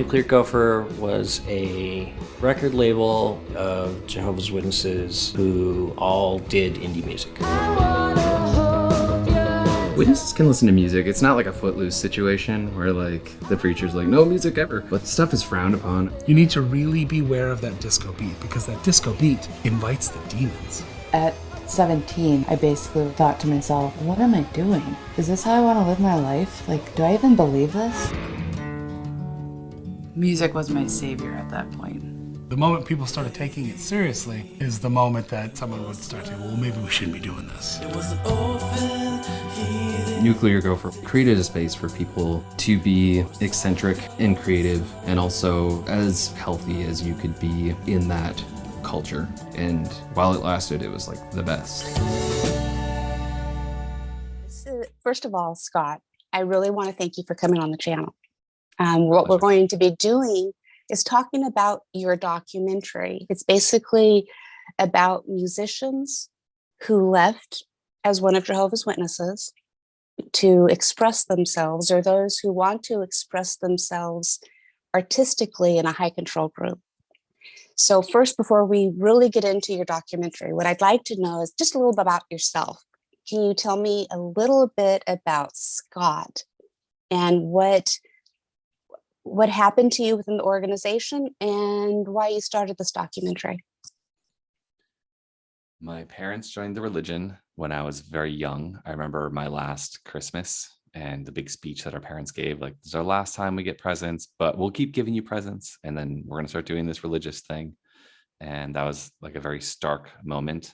Nuclear Gopher was a record label of Jehovah's Witnesses who all did indie music. Witnesses can listen to music. It's not like a Footloose situation where like the preacher's like, no music ever. But stuff is frowned upon. You need to really beware of that disco beat because that disco beat invites the demons. At 17, I basically thought to myself, what am I doing? Is this how I want to live my life? Like, do I even believe this? Music was my savior at that point. The moment people started taking it seriously is the moment that someone would start to, well, maybe we shouldn't be doing this. Nuclear Gopher created a space for people to be eccentric and creative and also as healthy as you could be in that culture. And while it lasted, it was like the best. First of all, Scott, I really want to thank you for coming on the channel. What we're going to be doing is talking about your documentary. It's basically about musicians who left as one of Jehovah's Witnesses to express themselves, or those who want to express themselves artistically in a high control group. So first, before we really get into your documentary, what I'd like to know is just a little bit about yourself. Can you tell me a little bit about Scott and what happened to you within the organization and why you started this documentary? My parents joined the religion when I was very young. I remember my last Christmas and the big speech that our parents gave, like, this is our last time we get presents, but we'll keep giving you presents. And then we're going to start doing this religious thing. And that was like a very stark moment.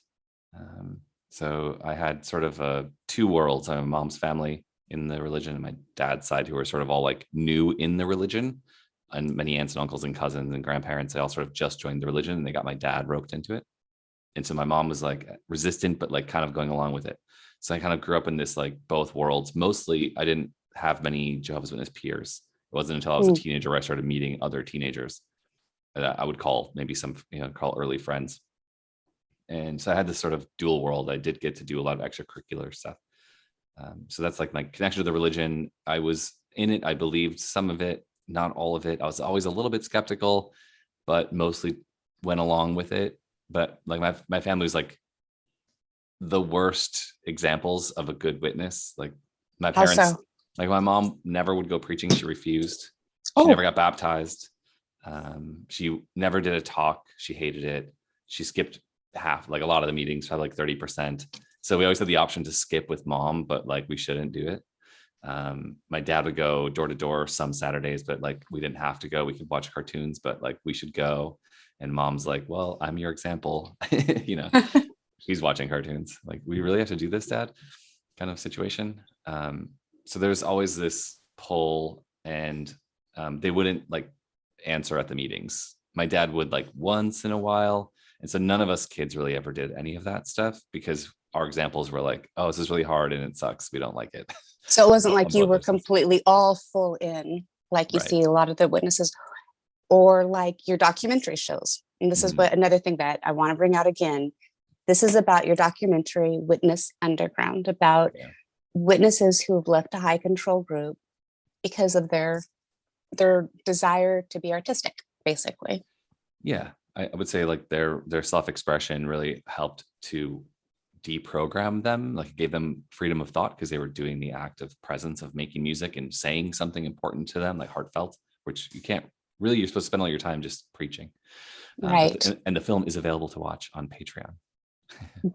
So I had sort of two worlds. I have my mom's family in the religion and my dad's side, who were sort of all like new in the religion, and many aunts and uncles and cousins and grandparents, they all sort of just joined the religion and they got my dad roped into it. And so my mom was like resistant, but like kind of going along with it. So I kind of grew up in this like both worlds. Mostly I didn't have many Jehovah's Witness peers. It wasn't until I was a teenager where I started meeting other teenagers that I would call maybe some, call early friends. And so I had this sort of dual world. I did get to do a lot of extracurricular stuff. So that's like my connection to the religion. I was in it. I believed some of it, not all of it. I was always a little bit skeptical, but mostly went along with it. But like my family was like the worst examples of a good witness. Like my parents, like my mom never would go preaching. She refused. She never got baptized. She never did a talk. She hated it. She skipped like a lot of the meetings, probably like 30%. So we always had the option to skip with mom, but like we shouldn't do it. My dad would go door to door some Saturdays, but like we didn't have to go. We could watch cartoons, but like we should go. And mom's like, well, I'm your example. She's watching cartoons. Like, we really have to do this, Dad? Kind of situation. So there's always this pull, and they wouldn't like answer at the meetings. My dad would like once in a while. And so none of us kids really ever did any of that stuff because our examples were like, oh, this is really hard and it sucks. We don't like it. So it wasn't like you were completely all full in, like you see a lot of the witnesses, or like your documentary shows. And this is another thing that I want to bring out again. This is about your documentary, Witness Underground, about witnesses who have left a high control group because of their desire to be artistic, basically. Yeah, I would say like their self-expression really helped to deprogram them, like it gave them freedom of thought because they were doing the act of presence of making music and saying something important to them, like heartfelt, which you can't really, you're supposed to spend all your time just preaching. Right. And the film is available to watch on Patreon.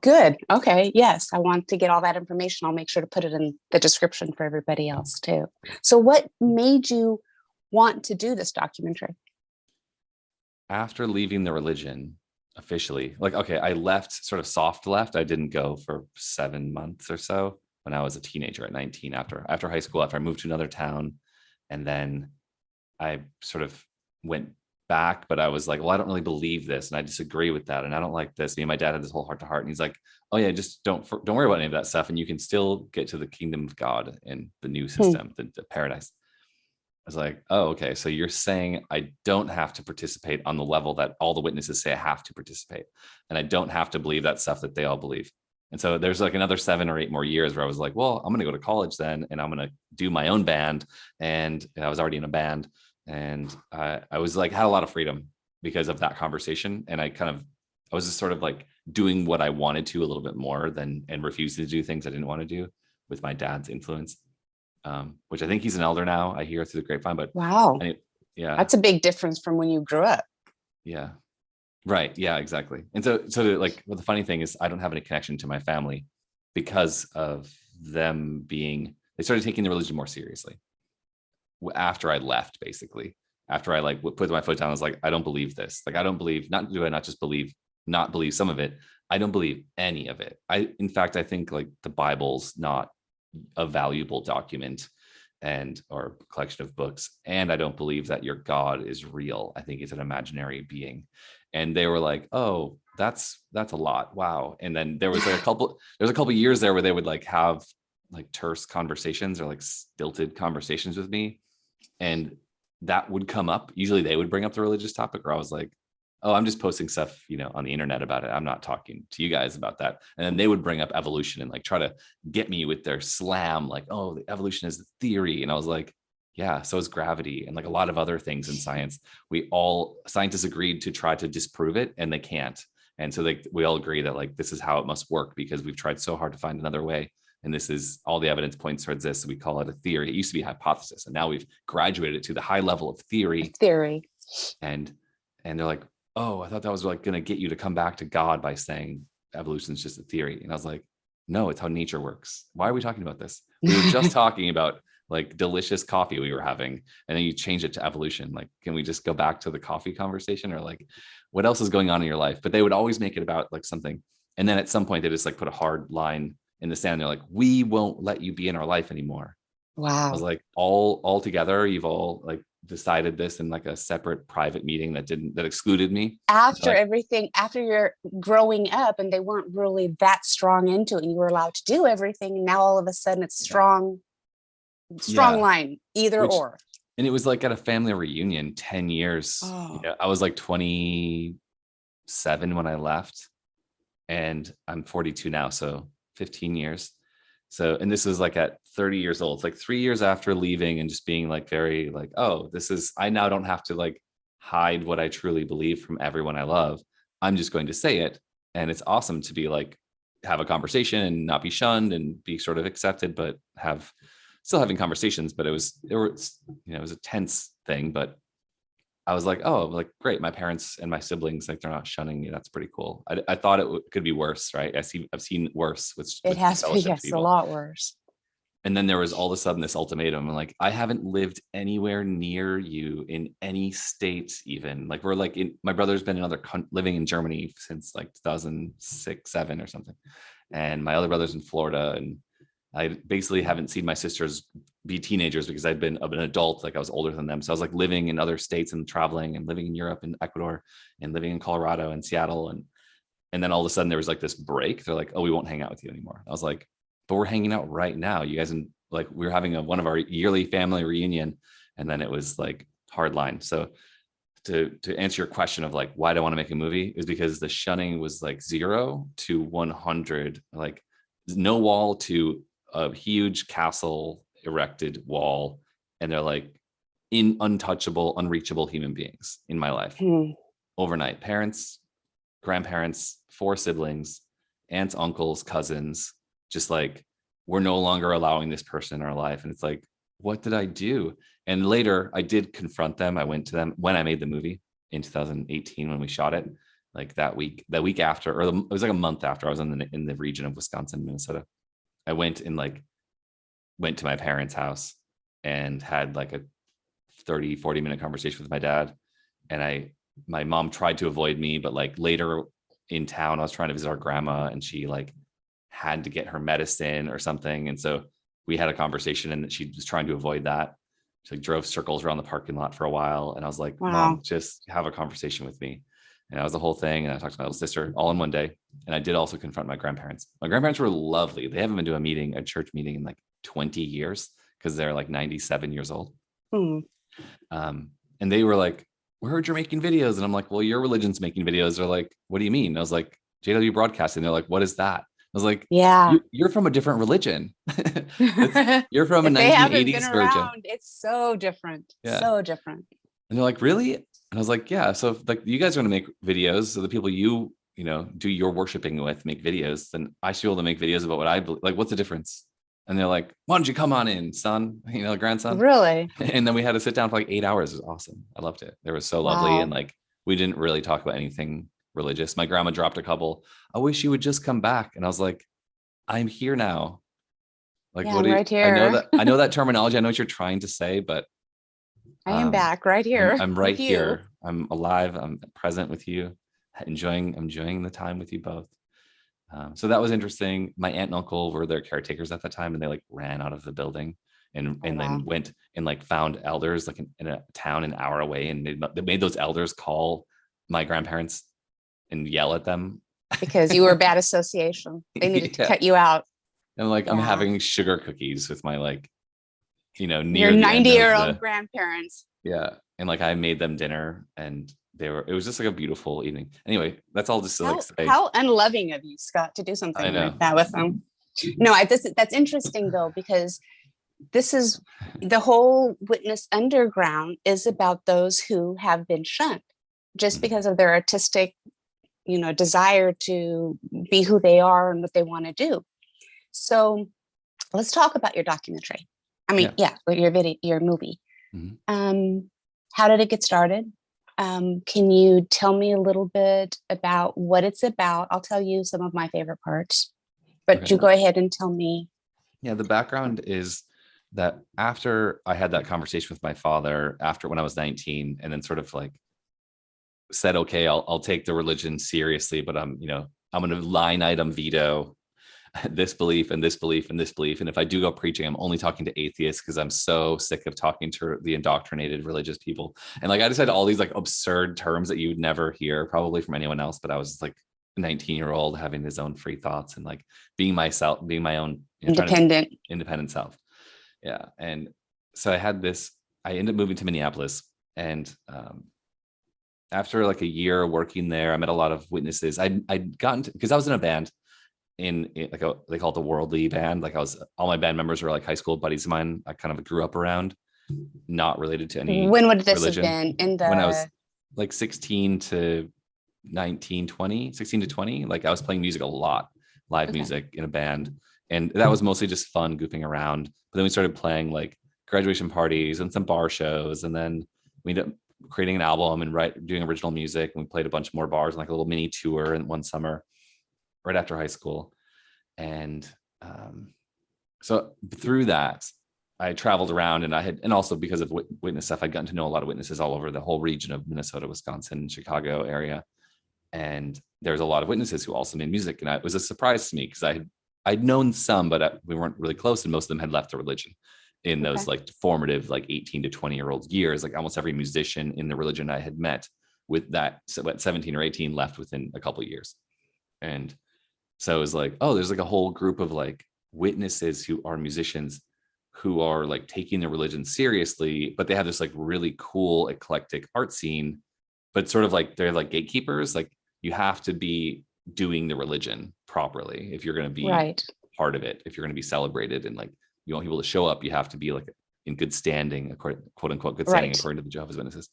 Good. Okay. Yes. I want to get all that information. I'll make sure to put it in the description for everybody else too. So what made you want to do this documentary? After leaving the religion officially, like, okay, I left, sort of soft left. I didn't go for 7 months or so when I was a teenager at 19, after high school, after I moved to another town. And then I sort of went back, but I was like, well, I don't really believe this. And I disagree with that. And I don't like this. Me and my dad had this whole heart to heart. And he's like, oh yeah, just don't worry about any of that stuff. And you can still get to the kingdom of God in the new system, the paradise. I was like, oh, okay. So you're saying I don't have to participate on the level that all the witnesses say I have to participate. And I don't have to believe that stuff that they all believe. And so there's like another 7 or 8 more years where I was like, well, I'm going to go to college then, and I'm going to do my own band. And I was already in a band. And I was like, had a lot of freedom because of that conversation. And I was just sort of like doing what I wanted to a little bit more and refusing to do things I didn't want to do with my dad's influence, which I think he's an elder now. I hear through the grapevine, but Wow. Yeah, That's a big difference from when you grew up. yeah, right. Yeah, exactly. And so like, well, the funny thing is I don't have any connection to my family because of them they started taking the religion more seriously after I left, basically. After I like put my foot down, I was like, I don't believe this. Like, I don't believe, not just believe, not believe some of it. I don't believe any of it. In fact, I think like the Bible's not a valuable document or collection of books. And I don't believe that your God is real. I think it's an imaginary being. And they were like, oh, that's a lot. Wow. And then there was like a couple years there where they would like have like terse conversations or like stilted conversations with me. And that would come up. Usually they would bring up the religious topic, or I was like, oh, I'm just posting stuff, on the internet about it. I'm not talking to you guys about that. And then they would bring up evolution and like try to get me with their slam, like, oh, the evolution is the theory. And I was like, yeah, so is gravity and like a lot of other things in science. Scientists agreed to try to disprove it, and they can't. And so we all agree that like, this is how it must work because we've tried so hard to find another way. And this is all the evidence points towards this. So we call it a theory. It used to be a hypothesis, and now we've graduated it to the high level of theory. And they're like, oh, I thought that was like going to get you to come back to God by saying evolution is just a theory. And I was like, no, it's how nature works. Why are we talking about this? We were just talking about like delicious coffee we were having, and then you change it to evolution. Like, can we just go back to the coffee conversation, or like what else is going on in your life? But they would always make it about like something. And then at some point they just like put a hard line in the sand. They're like, we won't let you be in our life anymore. Wow. I was like, all together, you've all like decided this in like a separate private meeting that excluded me After like, everything, after you're growing up and they weren't really that strong into it and you were allowed to do everything, and now all of a sudden it's strong line, either or. And it was like at a family reunion 10 years. I was like 27 when I left, and I'm 42 now, so 15 years. So, and this was like at 30 years old. It's like 3 years after leaving and just being like very like, oh, I now don't have to like hide what I truly believe from everyone I love. I'm just going to say it. And it's awesome to be like, have a conversation and not be shunned and be sort of accepted, but still having conversations. But it was a tense thing, but I was like, oh, like, great. My parents and my siblings, like, they're not shunning me. That's pretty cool. I thought it could be worse, right? I've seen worse. It has been, yes, a lot worse. And then there was all of a sudden this ultimatum. I'm like, I haven't lived anywhere near you in any state, even. Like, we're like, my brother's been living in Germany since like 2006, 7 or something. And my other brother's in Florida. And I basically haven't seen my sisters be teenagers because I'd been an adult, like I was older than them. So I was like living in other states and traveling and living in Europe and Ecuador and living in Colorado and Seattle. And then all of a sudden there was like this break. They're like, oh, we won't hang out with you anymore. I was like, but we're hanging out right now. You guys, we were having one of our yearly family reunion. And then it was like hard line. So to answer your question of like, why do I want to make a movie, is because the shunning was like 0 to 100, like no wall to a huge castle erected wall, and they're like untouchable, unreachable human beings in my life. Overnight, parents, grandparents, 4 siblings, aunts, uncles, cousins, just like, we're no longer allowing this person in our life. And it's like, what did I do? And later I did confront them. I went to them when I made the movie in 2018 when we shot it, like that week after, or it was like a month after I was in the region of Wisconsin, Minnesota. I went to my parents' house and had like a 40 minute conversation with my dad. And my mom tried to avoid me, but like later in town, I was trying to visit our grandma, and she like had to get her medicine or something. And so we had a conversation, and she was trying to avoid that. She like drove circles around the parking lot for a while. And I was like, wow. Mom, just have a conversation with me. And that was the whole thing. And I talked to my little sister all in one day. And I did also confront my grandparents. My grandparents were lovely. They haven't been to a church meeting in like 20 years because they're like 97 years old. And they were like, we heard you're making videos. And I'm like, well, your religion's making videos. They're like, what do you mean? I was like, JW Broadcasting. They're like, what is that? I was like, yeah, you're from a different religion. You're from a 1980s version. It's so different. Yeah. So different. And they're like, really? And I was like, yeah. So if, like, you guys are going to make videos, so the people you do your worshiping with make videos, then I should be able to make videos about what I believe. Like, what's the difference? And they're like, why don't you come on in, son? Grandson. Really? And then we had to sit down for like 8 hours. It was awesome. I loved it. They were so lovely. Wow. And like, we didn't really talk about anything religious. My grandma dropped a couple, I wish you would just come back. And I was like, I'm here now. Like, Yeah, what I'm do you, right I know that terminology. I know what you're trying to say, but I am back right here. I'm right with you. here. I'm alive. I'm present with you, enjoying the time with you both. So that was interesting. My aunt and uncle were their caretakers at the time, and they like ran out of the building and wow. then went and like found elders like in a town an hour away, and they made those elders call my grandparents and yell at them Because you were a bad association. They needed to Yeah. cut you out. And like, I'm Yeah. having sugar cookies with my like, near Your the end of 90-year-old grandparents. yeah. And like, I made them dinner, and it was just like a beautiful evening. Anyway, that's all just to like say. How unloving of you, Scott, to do something I know. like that with them. No, that's interesting though, because this is the whole Witness Underground is about those who have been shunned just because of their artistic, desire to be who they are and what they want to do. So let's talk about your documentary. I mean, your video, your movie. Mhm. How did it get started? Can you tell me a little bit about what it's about? I'll tell you some of my favorite parts, but Okay. you go ahead and tell me. Yeah, the background is that after I had that conversation with my father, after when I was 19, and then sort of like said, okay, I'll take the religion seriously, but I'm going to line item veto this belief and this belief and this belief. And if I do go preaching, I'm only talking to atheists because I'm so sick of talking to the indoctrinated religious people. And like, I just had all these like absurd terms that you would never hear probably from anyone else. But I was like a 19-year-old having his own free thoughts and like being myself, being my own independent self. Yeah. And so I ended up moving to Minneapolis, and after like a year working there, I met a lot of witnesses. I'd gotten because I was in a band in like they call it the worldly band. Like all my band members were like high school buddies of mine. I kind of grew up around, not related to any. When would this religion. have been? When I was like 16 to 20. Like I was playing music a lot, live music in a band. And that was mostly just fun goofing around. But then we started playing like graduation parties and some bar shows. And then we ended up creating an album and doing original music. And we played a bunch more bars and like a little mini tour in one summer right after high school. And so through that, I traveled around, and also because of witness stuff, I'd gotten to know a lot of witnesses all over the whole region of Minnesota, Wisconsin, Chicago area. And there's a lot of witnesses who also made music. And it was a surprise to me because I'd known some, but we weren't really close. And most of them had left the religion in those like formative, like 18 to 20-year-old years. Like almost every musician in the religion I had met with that, so at 17 or 18 left within a couple of years. And so it was like, oh, there's like a whole group of like witnesses who are musicians who are like taking their religion seriously, but they have this like really cool, eclectic art scene, but sort of like they're like gatekeepers. Like you have to be doing the religion properly if you're going to be part of it, if you're going to be celebrated, and like you want people to show up, you have to be like in good standing, quote unquote good standing, according to the Jehovah's Witnesses.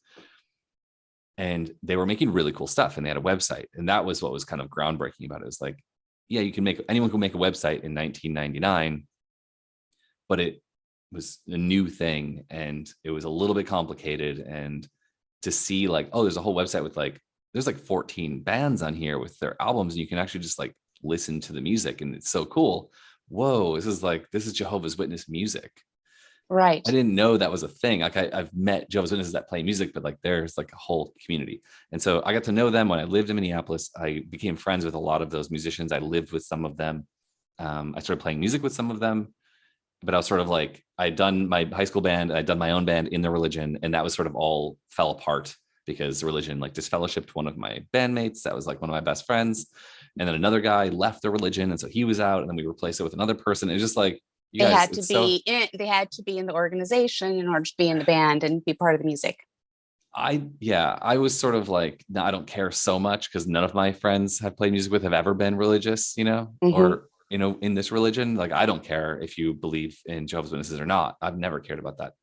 And they were making really cool stuff, and they had a website, and that was what was kind of groundbreaking about it. It was like, yeah, anyone can make a website in 1999, but it was a new thing, and it was a little bit complicated. And to see like, oh, there's a whole website with like, there's like 14 bands on here with their albums, and you can actually just like listen to the music, and it's so cool. Whoa, this is Jehovah's Witness music. Right. I didn't know that was a thing. Like I've met Jehovah's Witnesses that play music, but like there's like a whole community. And so I got to know them when I lived in Minneapolis. I became friends with a lot of those musicians. I lived with some of them. I started playing music with some of them, but I was sort of like, I'd done my high school band, I'd done my own band in the religion, and that was sort of all fell apart because the religion like disfellowshipped one of my bandmates. That was like one of my best friends. And then another guy left the religion, and so he was out, and then we replaced it with another person. It was just like, they had to be in the organization in order to be in the band and be part of the music. I was sort of like, no, I don't care so much because none of my friends have played music with have ever been religious, or, in this religion. Like, I don't care if you believe in Jehovah's Witnesses or not. I've never cared about that.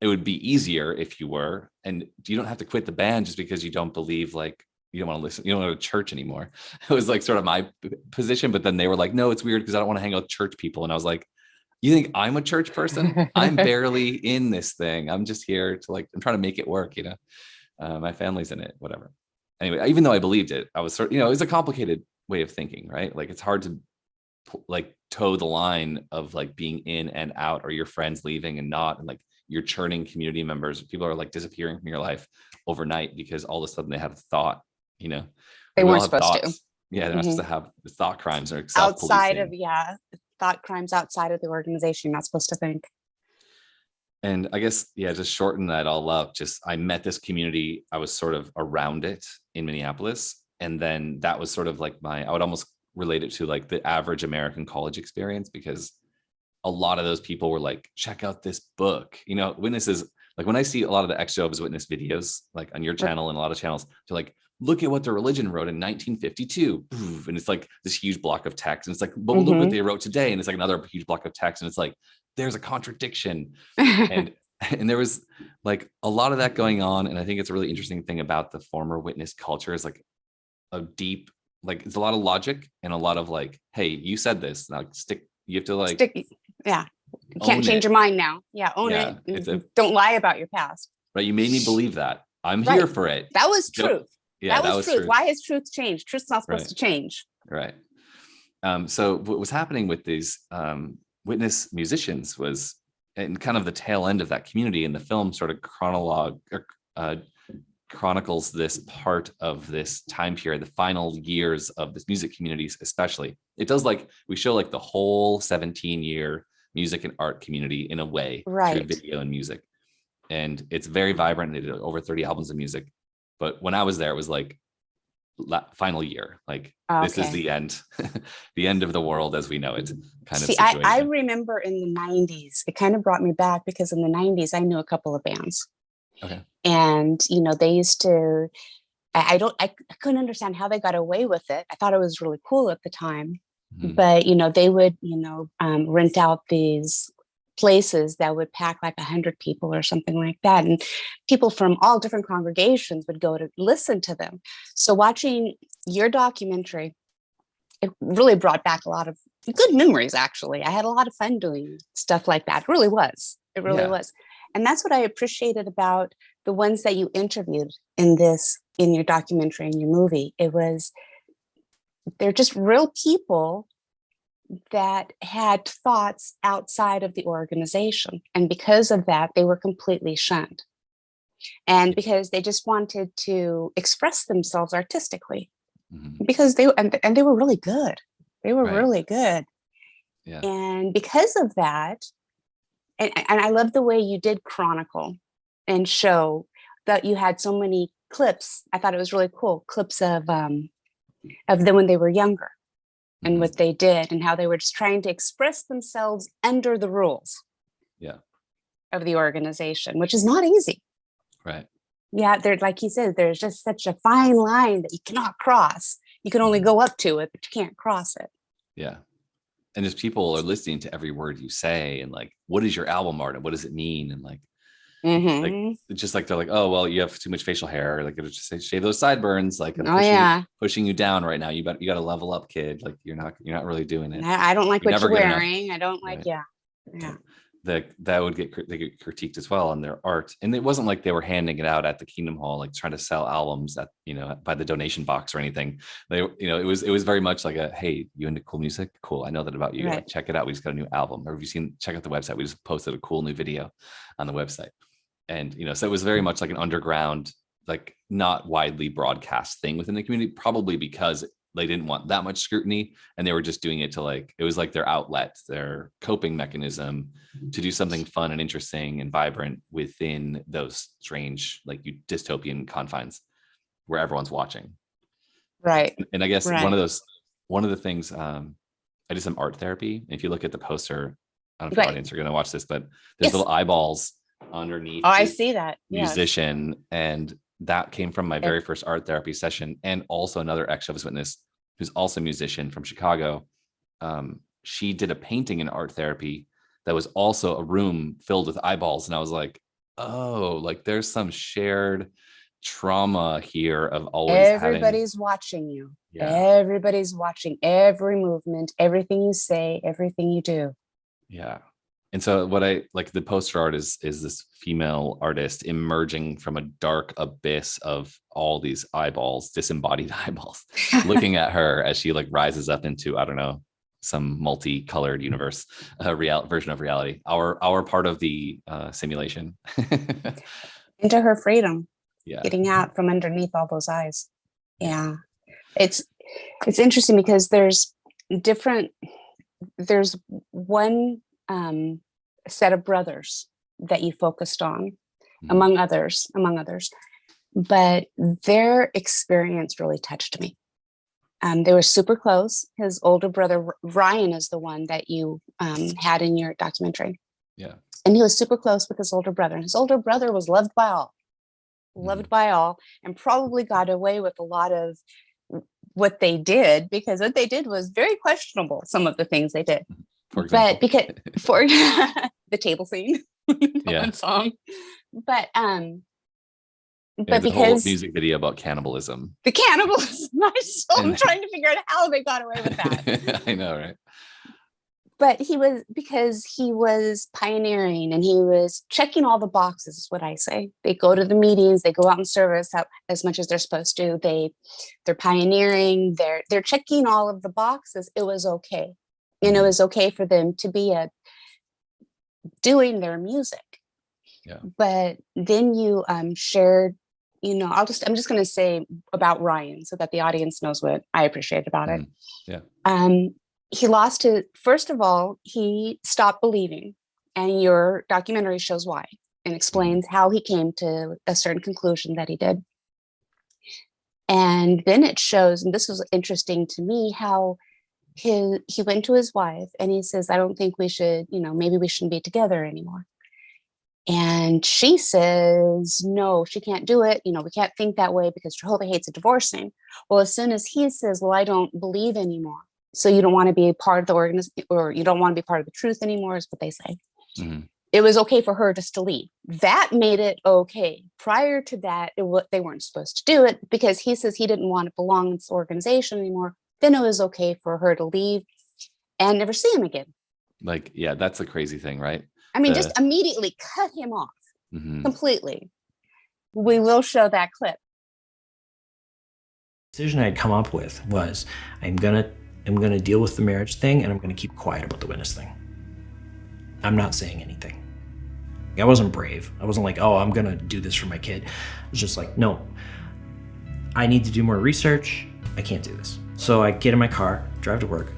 it would be easier if you were, and you don't have to quit the band just because you don't believe, like, you don't want to listen, you don't go to church anymore. It was like sort of my position, but then they were like, no, it's weird because I don't want to hang out with church people. And I was like, you think I'm a church person? I'm barely in this thing. I'm just here to, like, I'm trying to make it work, you know. My family's in it, whatever. Anyway, even though I believed it, I was sort of, you know, it's a complicated way of thinking, right? Like, it's hard to like toe the line of like being in and out, or your friends leaving and not, and like you're churning community members. People are like disappearing from your life overnight because all of a sudden they had a thought, you know. They We all weren't have supposed to. thoughts. Yeah, they're not supposed to have thought crimes or Outside of, self-policing. thought crimes outside of the organization. You're not supposed to think. And I guess, yeah, just shorten that all up. Just, I met this community. I was sort of around it in Minneapolis. And then that was sort of like I would almost relate it to like the average American college experience, because a lot of those people were like, check out this book. You know, witnesses, like when I see a lot of the ex-Jehovah's Witness videos, like on your channel and a lot of channels, they're like, look at what the religion wrote in 1952. And it's like this huge block of text. And it's like, but look what they wrote today. And it's like another huge block of text. And it's like, there's a contradiction. and there was like a lot of that going on. And I think it's a really interesting thing about the former witness culture is like a deep, like, it's a lot of logic and a lot of like, hey, you said this, now you have to like, yeah. You can't change your mind now. Yeah. Own it. Don't lie about your past. Right. You made me believe that. I'm here for it. That was truth. Yeah, that was truth. Why has truth changed? Truth's not supposed to change. Right. So what was happening with these witness musicians was, and kind of the tail end of that community, and the film sort of chronicles this part of this time period, the final years of this music communities, especially. It does, like, we show like the whole 17-year music and art community in a way, through video and music. And it's very vibrant. They did over 30 albums of music. But when I was there, it was like final year, like this is the end, the end of the world as we know it, kind of situation. I remember in the 90s, it kind of brought me back, because in the 90s, I knew a couple of bands. Okay. And, you know, they used to, I couldn't understand how they got away with it. I thought it was really cool at the time, but, you know, they would, you know, rent out these places that would pack like 100 people or something like that. And people from all different congregations would go to listen to them. So watching your documentary, it really brought back a lot of good memories, actually. I had a lot of fun doing stuff like that. It really was. It really was. And that's what I appreciated about the ones that you interviewed in your documentary, in your movie. They're just real people that had thoughts outside of the organization. And because of that, they were completely shunned. And because they just wanted to express themselves artistically, because they were really good. They were really good. Yeah. And because of that, and I love the way you did chronicle and show that you had so many clips. I thought it was really cool. Clips of them when they were younger, and what they did, and how they were just trying to express themselves under the rules of the organization, which is not easy. Right. Yeah, they're, like you said, there's just such a fine line that you cannot cross. You can only go up to it, but you can't cross it. Yeah. And just people are listening to every word you say, and like, what is your album art and what does it mean? And like, like, it's just like, they're like, oh, well, you have too much facial hair. Like, it'll just say, shave those sideburns. Like, I'm pushing you down right now. You got to level up, kid. Like, you're not really doing it. I don't like what you're wearing. I don't like, yeah. That would get critiqued as well on their art. And it wasn't like they were handing it out at the Kingdom Hall, like trying to sell albums at, you know, by the donation box or anything. They, you know, it was very much like hey, you into cool music? Cool. I know that about you. Like, check it out. We just got a new album. Or have you seen, check out the website. We just posted a cool new video on the website. And, you know, so it was very much like an underground, like not widely broadcast thing within the community, probably because they didn't want that much scrutiny, and they were just doing it to, like, it was like their outlet, their coping mechanism to do something fun and interesting and vibrant within those strange, like, dystopian confines where everyone's watching. Right. And I guess one of the things, I did some art therapy. If you look at the poster, I don't know if the audience are going to watch this, but there's little eyeballs underneath. Oh, I see that. Musician. And that came from my very first art therapy session. And also another ex-Jehovah's Witness who's also a musician from Chicago. She did a painting in art therapy that was also a room filled with eyeballs. And I was like, Oh, like there's some shared trauma here of always having. Everybody's watching you. Yeah. Everybody's watching every movement, everything you say, everything you do. Yeah. And so what I like, the poster art is this female artist emerging from a dark abyss of all these eyeballs, disembodied eyeballs, looking at her as she like rises up into, I don't know, some multicolored universe, real version of reality. Our part of the simulation. Into her freedom, Yeah. getting out from underneath all those eyes. Yeah. It's interesting because there's one set of brothers that you focused on, among others, but their experience really touched me. They were super close. His older brother, Ryan, is the one that you had in your documentary. Yeah. And he was super close with his older brother. And his older brother was loved by all, and probably got away with a lot of what they did, because what they did was very questionable, some of the things they did. For example. But because for the table scene, one song. But the whole because music video about cannibalism. the cannibalism, I'm trying to figure out how they got away with that. I know, right? But because he was pioneering and he was checking all the boxes, is what I say. They go to the meetings, they go out in service as much as they're supposed to. They're pioneering, they're checking all of the boxes. It was okay. And it was okay for them to be doing their music. Yeah. But then you shared, I'm just going to say about Ryan so that the audience knows what I appreciate about it. Yeah. He lost first of all, he stopped believing, and your documentary shows why and explains how he came to a certain conclusion that he did. And then it shows, and this was interesting to me, how he went to his wife and he says, I don't think we should, maybe we shouldn't be together anymore. And she says, no, she can't do it. We can't think that way because Jehovah hates a divorcing. Well, as soon as he says, well, I don't believe anymore. So you don't want to be a part of the organization, or you don't want to be part of the truth anymore, is what they say. Mm-hmm. It was okay for her just to leave. That made it okay. Prior to that, they weren't supposed to do it because he says he didn't want to belong in this organization anymore. Then it was okay for her to leave and never see him again. Like, yeah, that's a crazy thing, right? I mean, just immediately cut him off completely. We will show that clip. The decision I'd come up with was I'm gonna deal with the marriage thing, and I'm gonna keep quiet about the witness thing. I'm not saying anything. I wasn't brave. I wasn't like, oh, I'm gonna do this for my kid. I was just like, no, I need to do more research. I can't do this. So I get in my car, drive to work.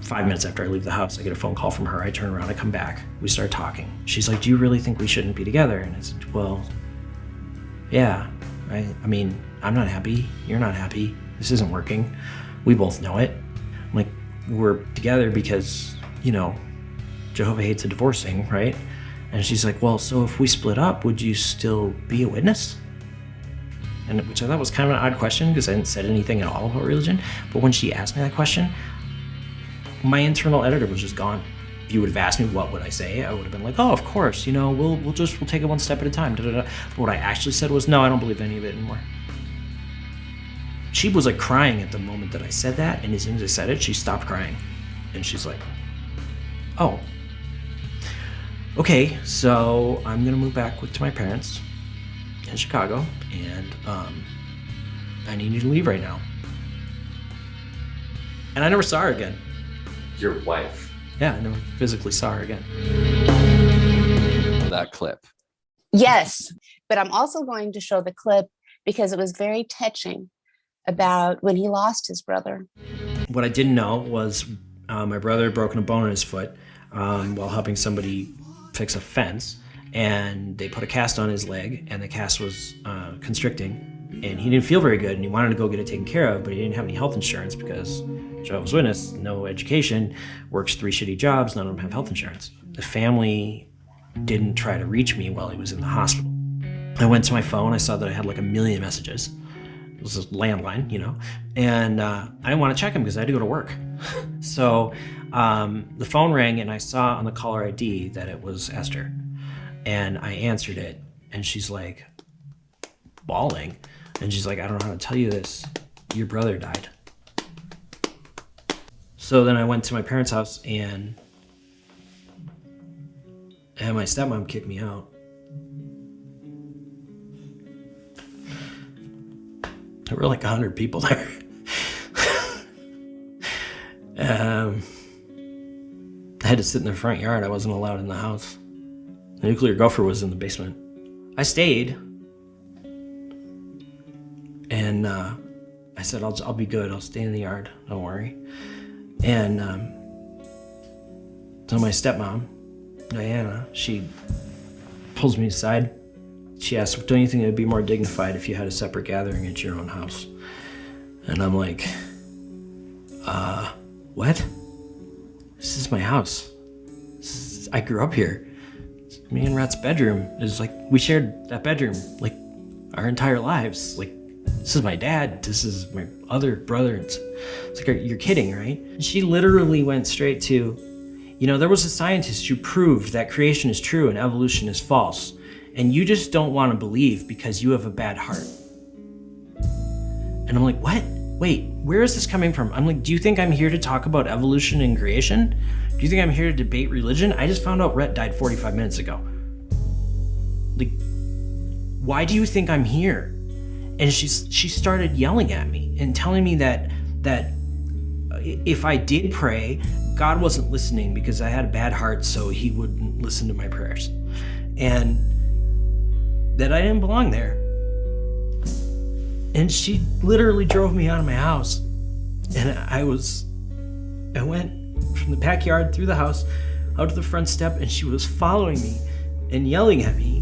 5 minutes after I leave the house, I get a phone call from her. I turn around, I come back. We start talking. She's like, do you really think we shouldn't be together? And I said, well, yeah. I mean, I'm not happy. You're not happy. This isn't working. We both know it. I'm like, we're together because, Jehovah hates a divorcing, right? And she's like, well, so if we split up, would you still be a witness? And which I thought was kind of an odd question because I hadn't said anything at all about religion. But when she asked me that question, my internal editor was just gone. If you would have asked me what would I say, I would have been like, oh, of course, we'll take it one step at a time. But what I actually said was, no, I don't believe any of it anymore. She was like crying at the moment that I said that, and as soon as I said it, she stopped crying. And she's like, oh, okay, so I'm gonna move back to my parents in Chicago, and I need you to leave right now. And I never saw her again. Your wife? Yeah, I never physically saw her again. That clip. Yes, but I'm also going to show the clip because it was very touching about when he lost his brother. What I didn't know was my brother had broken a bone in his foot while helping somebody fix a fence, and they put a cast on his leg, and the cast was constricting, and he didn't feel very good, and he wanted to go get it taken care of, but he didn't have any health insurance because Jehovah's Witness, no education, works 3 shitty jobs, none of them have health insurance. The family didn't try to reach me while he was in the hospital. I went to my phone, I saw that I had like 1 million messages. It was a landline, and I didn't want to check him because I had to go to work. So the phone rang, and I saw on the caller ID that it was Esther. And I answered it, and she's like bawling, and she's like, I don't know how to tell you this. Your brother died. So then I went to my parents' house, and my stepmom kicked me out. There were like 100 people there. I had to sit in the front yard. I wasn't allowed in the house. The nuclear gopher was in the basement. I stayed, and I said, I'll be good. I'll stay in the yard. Don't worry. And so my stepmom, Diana, she pulls me aside. She asks, don't you think it would be more dignified if you had a separate gathering at your own house? And I'm like, what? This is my house. I grew up here. Me and Rhett's bedroom is like, we shared that bedroom like our entire lives. Like, this is my dad. This is my other brother. It's like, you're kidding, right? She literally went straight to, there was a scientist who proved that creation is true and evolution is false. And you just don't want to believe because you have a bad heart. And I'm like, what? Wait, where is this coming from? I'm like, do you think I'm here to talk about evolution and creation? Do you think I'm here to debate religion? I just found out Rhett died 45 minutes ago. Like, why do you think I'm here? And she started yelling at me and telling me that if I did pray, God wasn't listening because I had a bad heart, so he wouldn't listen to my prayers. And that I didn't belong there. And she literally drove me out of my house. And I went from the backyard through the house out to the front step, and she was following me and yelling at me.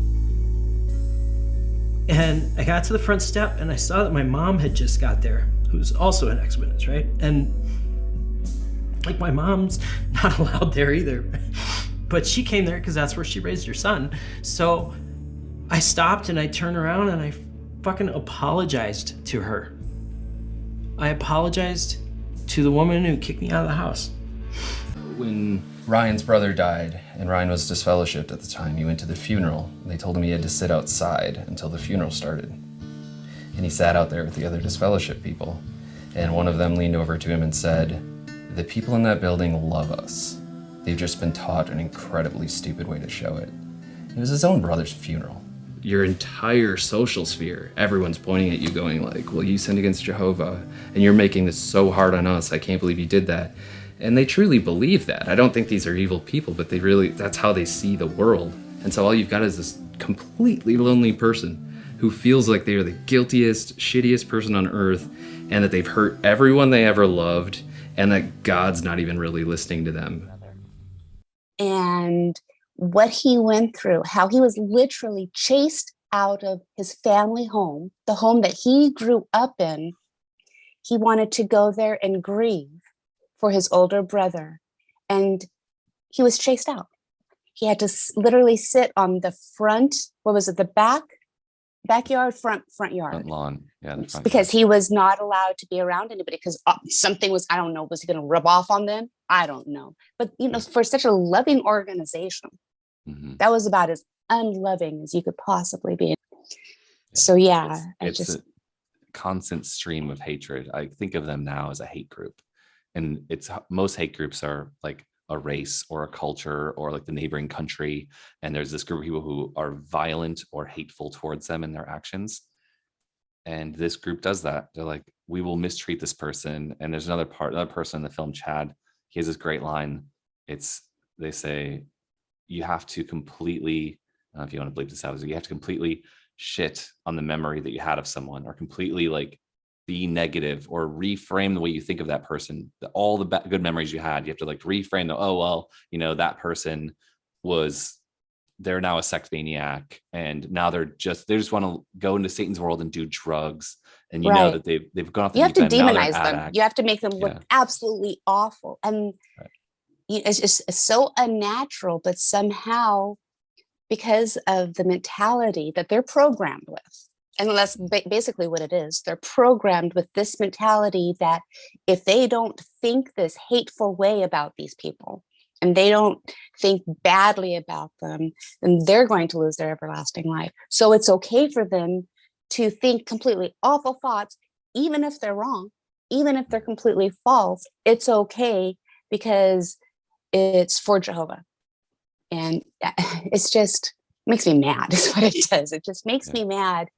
And I got to the front step, and I saw that my mom had just got there, who's also an ex-witness, right? And like, my mom's not allowed there either. But she came there because that's where she raised her son. So I stopped and I turned around and I fucking apologized to her. I apologized to the woman who kicked me out of the house. When Ryan's brother died and Ryan was disfellowshipped at the time, he went to the funeral. They told him he had to sit outside until the funeral started. And he sat out there with the other disfellowship people. And one of them leaned over to him and said, "The people in that building love us. They've just been taught an incredibly stupid way to show it." It was his own brother's funeral. Your entire social sphere, everyone's pointing at you going like, well, you sinned against Jehovah and you're making this so hard on us. I can't believe you did that. And they truly believe that. I don't think these are evil people, but that's how they see the world. And so all you've got is this completely lonely person who feels like they are the guiltiest, shittiest person on earth, and that they've hurt everyone they ever loved, and that God's not even really listening to them. And what he went through, how he was literally chased out of his family home, the home that he grew up in. He wanted to go there and grieve for his older brother, and he was chased out. He had to literally sit on the front, backyard, front yard. Front lawn, yeah. The front because yard. he was not allowed to be around anybody because something was, I don't know, was he going to rub off on them? I don't know. But, for such a loving organization, that was about as unloving as you could possibly be. So, yeah. It's a constant stream of hatred. I think of them now as a hate group. And most hate groups are like a race or a culture or like the neighboring country. And there's this group of people who are violent or hateful towards them in their actions. And this group does that. They're like, we will mistreat this person. And there's another person in the film, Chad. He has this great line. They say, you have to completely, I don't know if you want to bleep this out, you have to completely shit on the memory that you had of someone, or completely like be negative or reframe the way you think of that person. All the good memories you had, you have to like reframe that person they're now a sex maniac, and now they just want to go into Satan's world and do drugs. And know that they've gone off the deep end. You have to demonize them. You have to make them look absolutely awful. And it's just so unnatural, but somehow because of the mentality that they're programmed with. And that's basically what it is. They're programmed with this mentality that if they don't think this hateful way about these people, and they don't think badly about them, then they're going to lose their everlasting life. So it's okay for them to think completely awful thoughts, even if they're wrong, even if they're completely false. It's okay because it's for Jehovah. And it's just makes me mad is what it does. It just makes me mad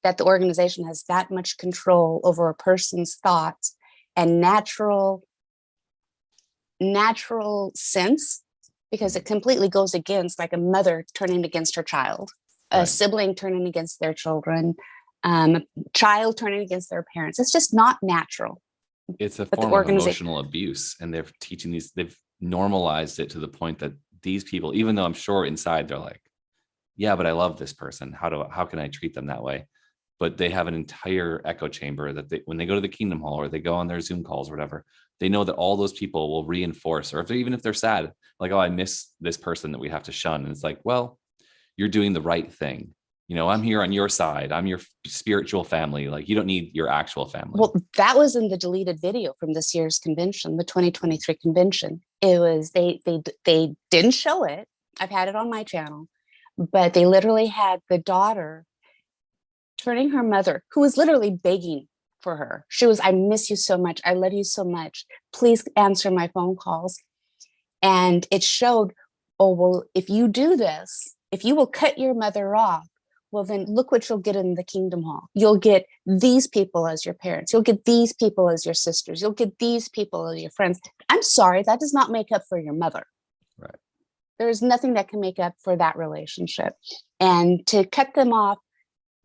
that the organization has that much control over a person's thoughts and natural sense, because it completely goes against, like, a mother turning against her child, a sibling turning against their children, a child turning against their parents. It's just not natural. It's a form of emotional abuse, and they're teaching these, they've normalized it to the point that these people, even though I'm sure inside they're like, yeah, but I love this person. How can I treat them that way? But they have an entire echo chamber that when they go to the Kingdom Hall or they go on their Zoom calls or whatever, they know that all those people will reinforce, or even if they're sad, like, oh, I miss this person that we have to shun. And it's like, well, you're doing the right thing. You know, I'm here on your side. I'm your spiritual family. Like, you don't need your actual family. Well, that was in the deleted video from this year's convention, the 2023 convention. It was, they didn't show it. I've had it on my channel, but they literally had the daughter turning her mother, who was literally begging for her. She was, I miss you so much. I love you so much. Please answer my phone calls. And it showed, oh, well, if you do this, if you will cut your mother off, well, then look what you'll get in the Kingdom Hall. You'll get these people as your parents. You'll get these people as your sisters. You'll get these people as your friends. I'm sorry, that does not make up for your mother. Right. There's nothing that can make up for that relationship. And to cut them off,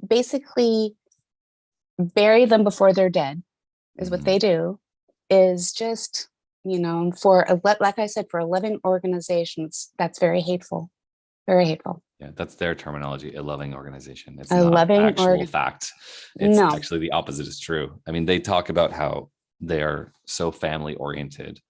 basically bury them before they're dead, is what they do, is just, you know, like I said, for 11 organizations, that's very hateful. Very hateful. Yeah, that's their terminology, a loving organization. It's A not loving actual fact. It's No. actually the opposite is true. I mean, they talk about how they are so family oriented,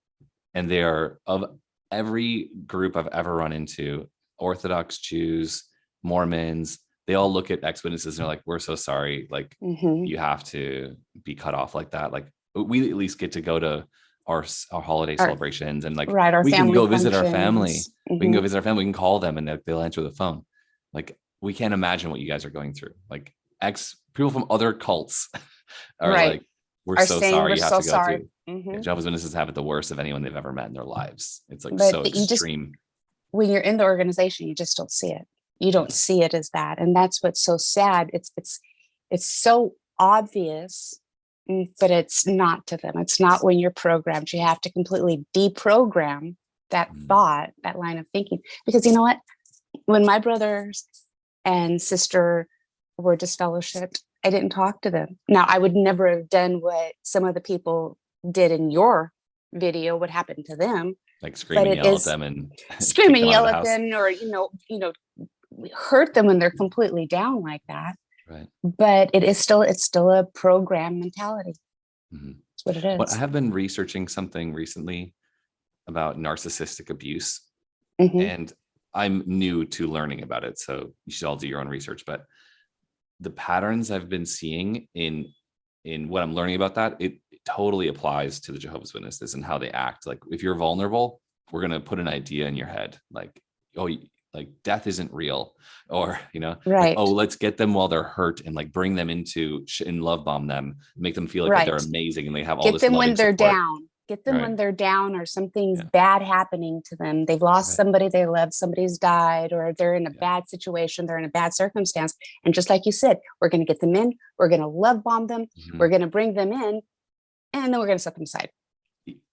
and they are, of every group I've ever run into, Orthodox Jews, Mormons, they all look at ex-witnesses and they're like, we're so sorry. Like, you have to be cut off like that. Like, we at least get to go to our holiday celebrations, and like, we can go visit our family. We can go visit our family. We can call them and they'll answer the phone. Like, we can't imagine what you guys are going through. Like, people from other cults are like, we're so sorry. You have to go through. Jehovah's Witnesses have it the worst of anyone they've ever met in their lives. It's like, so extreme. When you're in the organization, you just don't see it. You don't see it as that. And that's what's so sad. It's so obvious, but it's not to them. It's not when you're programmed. You have to completely deprogram that thought, that line of thinking. Because you know what? When my brothers and sister were disfellowshipped, I didn't talk to them. Now, I would never have done what some of the people did in your video, what happened to them. Like scream and yell at them and scream and yell at them, or, you know, hurt them when they're completely down like that. Right. But it's still a program mentality. That's what it is. But I have been researching something recently about narcissistic abuse, and I'm new to learning about it, so you should all do your own research. But the patterns I've been seeing in what I'm learning about that, it totally applies to the Jehovah's Witnesses and how they act. Like, if you're vulnerable, we're going to put an idea in your head, like, oh, like death isn't real, or, you know, like, oh, let's get them while they're hurt and like bring them into and love bomb them, make them feel like that they're amazing and they have all this. Get them when they're support. down. Get them when they're down, or something's bad happening to them. They've lost somebody they love, somebody's died, or they're in a bad situation, they're in a bad circumstance. And just like you said, we're going to get them in, we're going to love bomb them, we're going to bring them in, and then we're going to set them aside.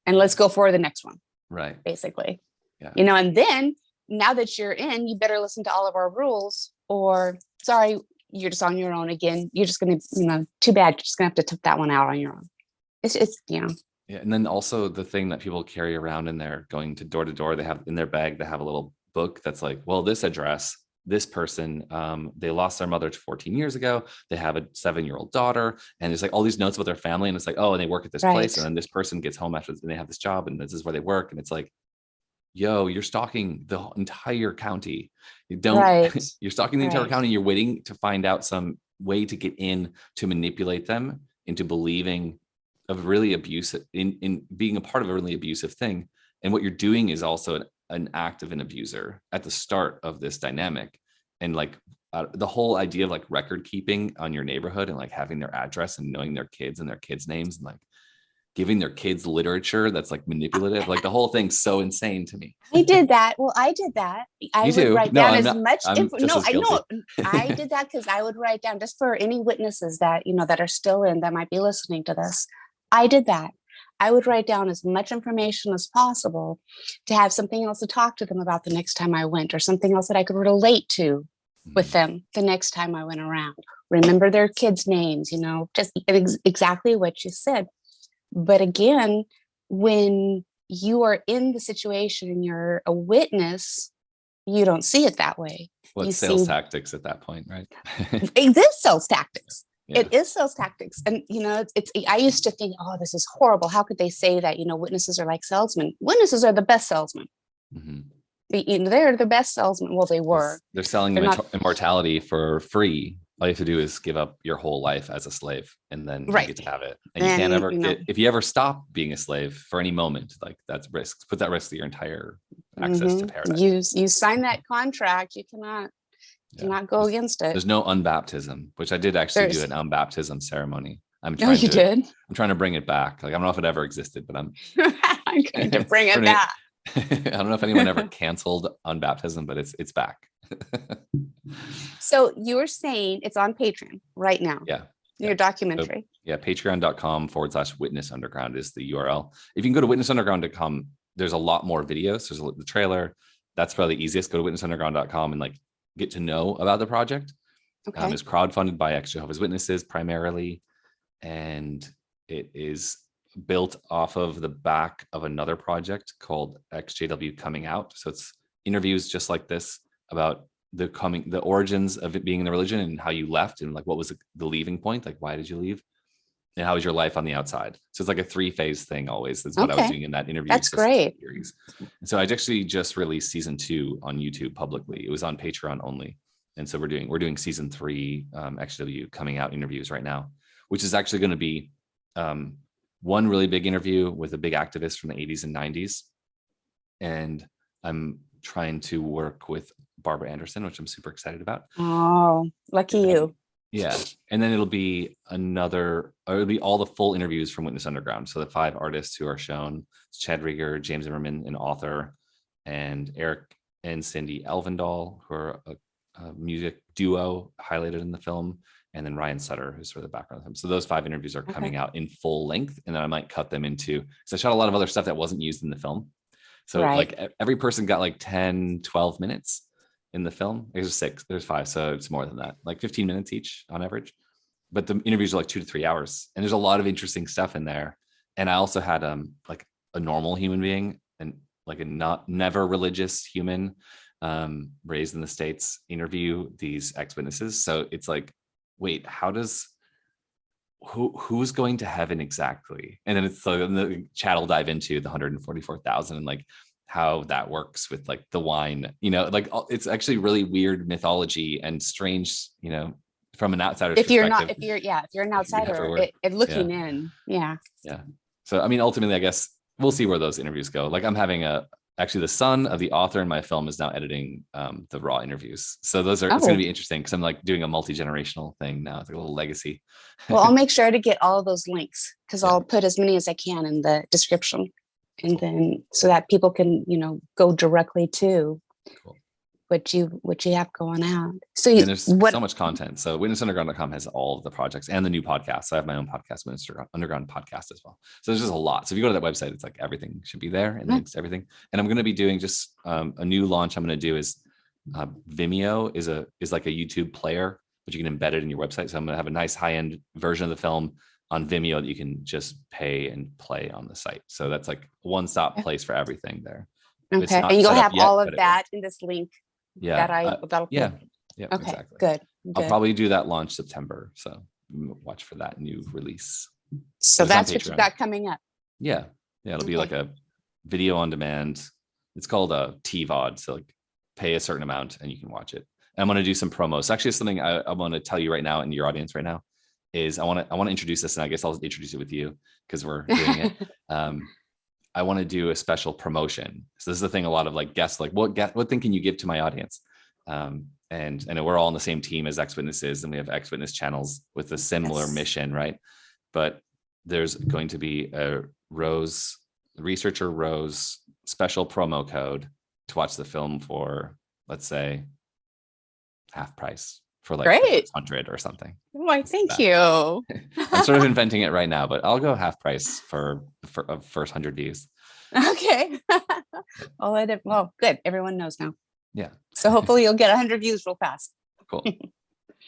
And let's go for the next one. Right. Basically. Yeah. You know, and then now that you're in, you better listen to all of our rules, or sorry, you're just on your own again. You're just going to, you know, too bad. You're just going to have to tough that one out on your own. It's, you know. Yeah. And then also the thing that people carry around in there, going to door, they have in their bag, they have a little book that's like, well, this address, this person, they lost their mother 14 years ago. They have a 7-year-old daughter, and there's like all these notes about their family. And it's like, oh, and they work at this place. And then this person gets home after, and they have this job, and this is where they work. And it's like, yo, you're stalking the entire county. You're stalking the entire county. You're waiting to find out some way to get in to manipulate them into believing of really abusive, in being a part of a really abusive thing. And what you're doing is also an act of an abuser at the start of this dynamic. And like the whole idea of like record keeping on your neighborhood and like having their address and knowing their kids and their kids' names and like giving their kids literature that's like manipulative, like the whole thing's so insane to me. I did that. Well, I did that. I You would do? write No, down I'm as not- much I'm info. just No, as I know. guilty. I did that because I would write down, just for any witnesses that, that are still in, that might be listening to this. I did that. I would write down as much information as possible to have something else to talk to them about the next time I went, or something else that I could relate to with them the next time I went around. Remember their kids' names, just exactly what you said. But again, when you are in the situation and you're a witness, you don't see it that way. Well, You it's sales see- tactics at that point, right? It is sales tactics. Yeah. It is sales tactics. And, it's I used to think, oh, this is horrible. How could they say that? Witnesses are like salesmen. Witnesses are the best salesmen. Mhm. They're the best salesmen. Well, they were. They're selling They're not- immortality for free. All you have to do is give up your whole life as a slave, and then Right. you get to have it. And you Then, can't ever get, if you ever stop being a slave for any moment, like that's risk. Put that risk to your entire access to paradise. You sign that contract. You cannot go against it. There's no unbaptism, which I did actually do There's- an unbaptism ceremony. I'm No, trying you did. I'm trying to bring it back. Like I don't know if it ever existed, but I'm I'm going to bring it Bring it- back. I don't know if anyone ever canceled unbaptism, but it's back. So you were saying it's on Patreon right now. Yeah. Your documentary. Yeah, patreon.com/witness underground is the URL. If you can go to witnessunderground.com, there's a lot more videos. There's the trailer. That's probably the easiest. Go to witnessunderground.com and like get to know about the project. Okay. It's crowdfunded by ex-Jehovah's Witnesses primarily, and it is built off of the back of another project called XJW Coming Out. So it's interviews just like this about the origins of it being in the religion and how you left, and like what was the leaving point, like why did you leave, and how was your life on the outside. So it's like a 3-phase thing always. That's what I was Okay. doing in that interview. That's great. Series. And so I actually just released season 2 on YouTube publicly. It was on Patreon only. And so we're doing season 3 XW Coming Out interviews right now, which is actually going to be one really big interview with a big activist from the 80s and 90s. And I'm trying to work with Barbara Anderson, which I'm super excited about. Oh, lucky you. Yeah. And then it'll be all the full interviews from Witness Underground. So the 5 artists who are shown, it's Chad Rieger, James Zimmerman, an author, and Eric and Cindy Elvendahl, who are a music duo highlighted in the film, and then Ryan Sutter, who's sort of the background of him. So those 5 interviews are coming out in full length, and then I might cut them into, because I shot a lot of other stuff that wasn't used in the film. So Right. like every person got like 10, 12 minutes in the film. There's 6, there's 5, so it's more than that, like 15 minutes each on average. But the interviews are like 2 to 3 hours, and there's a lot of interesting stuff in there. And I also had like a normal human being and like a never religious human raised in the States interview these ex-witnesses. So it's like, wait, how does who's going to heaven exactly? And then it's so the chat will dive into the 144,000 and like how that works with like the wine, like it's actually really weird mythology and strange, from an outsider's perspective. If you're an outsider, looking in. Yeah. Yeah. So, I mean, ultimately, I guess we'll see where those interviews go. Like I'm having actually the son of the author in my film is now editing the raw interviews. So it's going to be interesting because I'm like doing a multi-generational thing now. It's like a little legacy. Well, I'll make sure to get all of those links because I'll put as many as I can in the description, and then so that people can, go directly to what you have going on. So there's so much content. So witnessunderground.com has all of the projects and the new podcast. So I have my own podcast, Witness Underground podcast as well. So there's just a lot. So if you go to that website, it's like everything should be there and links to everything. And I'm going to be doing just a new launch I'm going to do is Vimeo is like a YouTube player, but you can embed it in your website. So I'm going to have a nice high-end version of the film on Vimeo that you can just pay and play on the site. So that's like a one-stop place for everything there. Okay. And you'll have all of that in this link. Yeah. Okay. Exactly. Good. I'll probably do that launch September. So watch for that new release. So that's what you got coming up. Yeah. It'll be like a video on demand. It's called a TVOD. So like pay a certain amount and you can watch it. And I'm going to do some promos. Actually, something I want to tell you right now in your audience right now is I want to introduce this, and I guess I'll introduce it with you because we're doing it. I want to do a special promotion. So this is the thing, a lot of like guests, like what thing can you give to my audience? And I know we're all on the same team as X Witnesses, and we have X Witness channels with a similar mission, right? But there's going to be a researcher Rose special promo code to watch the film for, let's say, half price for like Great. 100 or something. Why, thank that. you. I'm sort of inventing it right now, but I'll go half price for first 100 views. Okay. Well, good. Everyone knows now. Yeah. So hopefully you'll get 100 views real fast. Cool.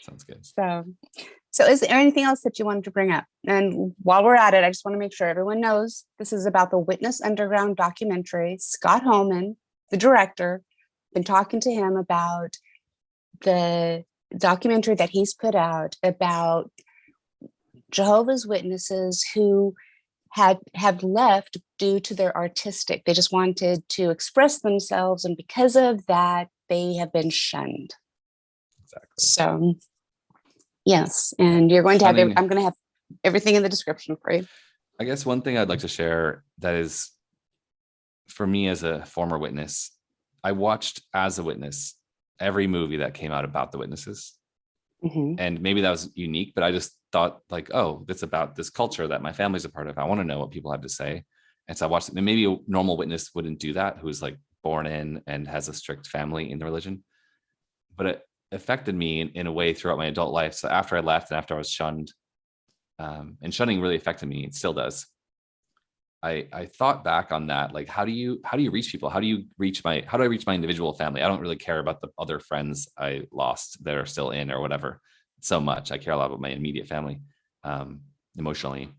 Sounds good. So is there anything else that you wanted to bring up? And while we're at it, I just want to make sure everyone knows this is about the Witness Underground documentary. Scott Homan, the director, been talking to him about the documentary that he's put out about Jehovah's Witnesses who have left due to their artistic. They just wanted to express themselves, and because of that, they have been shunned. Exactly. So, yes, and you're going to have. Shunning. I'm going to have everything in the description for you. I guess one thing I'd like to share that is, for me as a former witness, I watched as a witness every movie that came out about the witnesses. Mm-hmm. And maybe that was unique, but I just thought like, oh, that's about this culture that my family's a part of. I want to know what people have to say. And so I watched it. And maybe a normal witness wouldn't do that, who's like born in and has a strict family in the religion. But it affected me in a way throughout my adult life. So after I left and after I was shunned, and shunning really affected me, it still does. I thought back on that, like, how do you reach people? How do I reach my individual family? I don't really care about the other friends I lost that are still in or whatever so much. I care a lot about my immediate family, emotionally.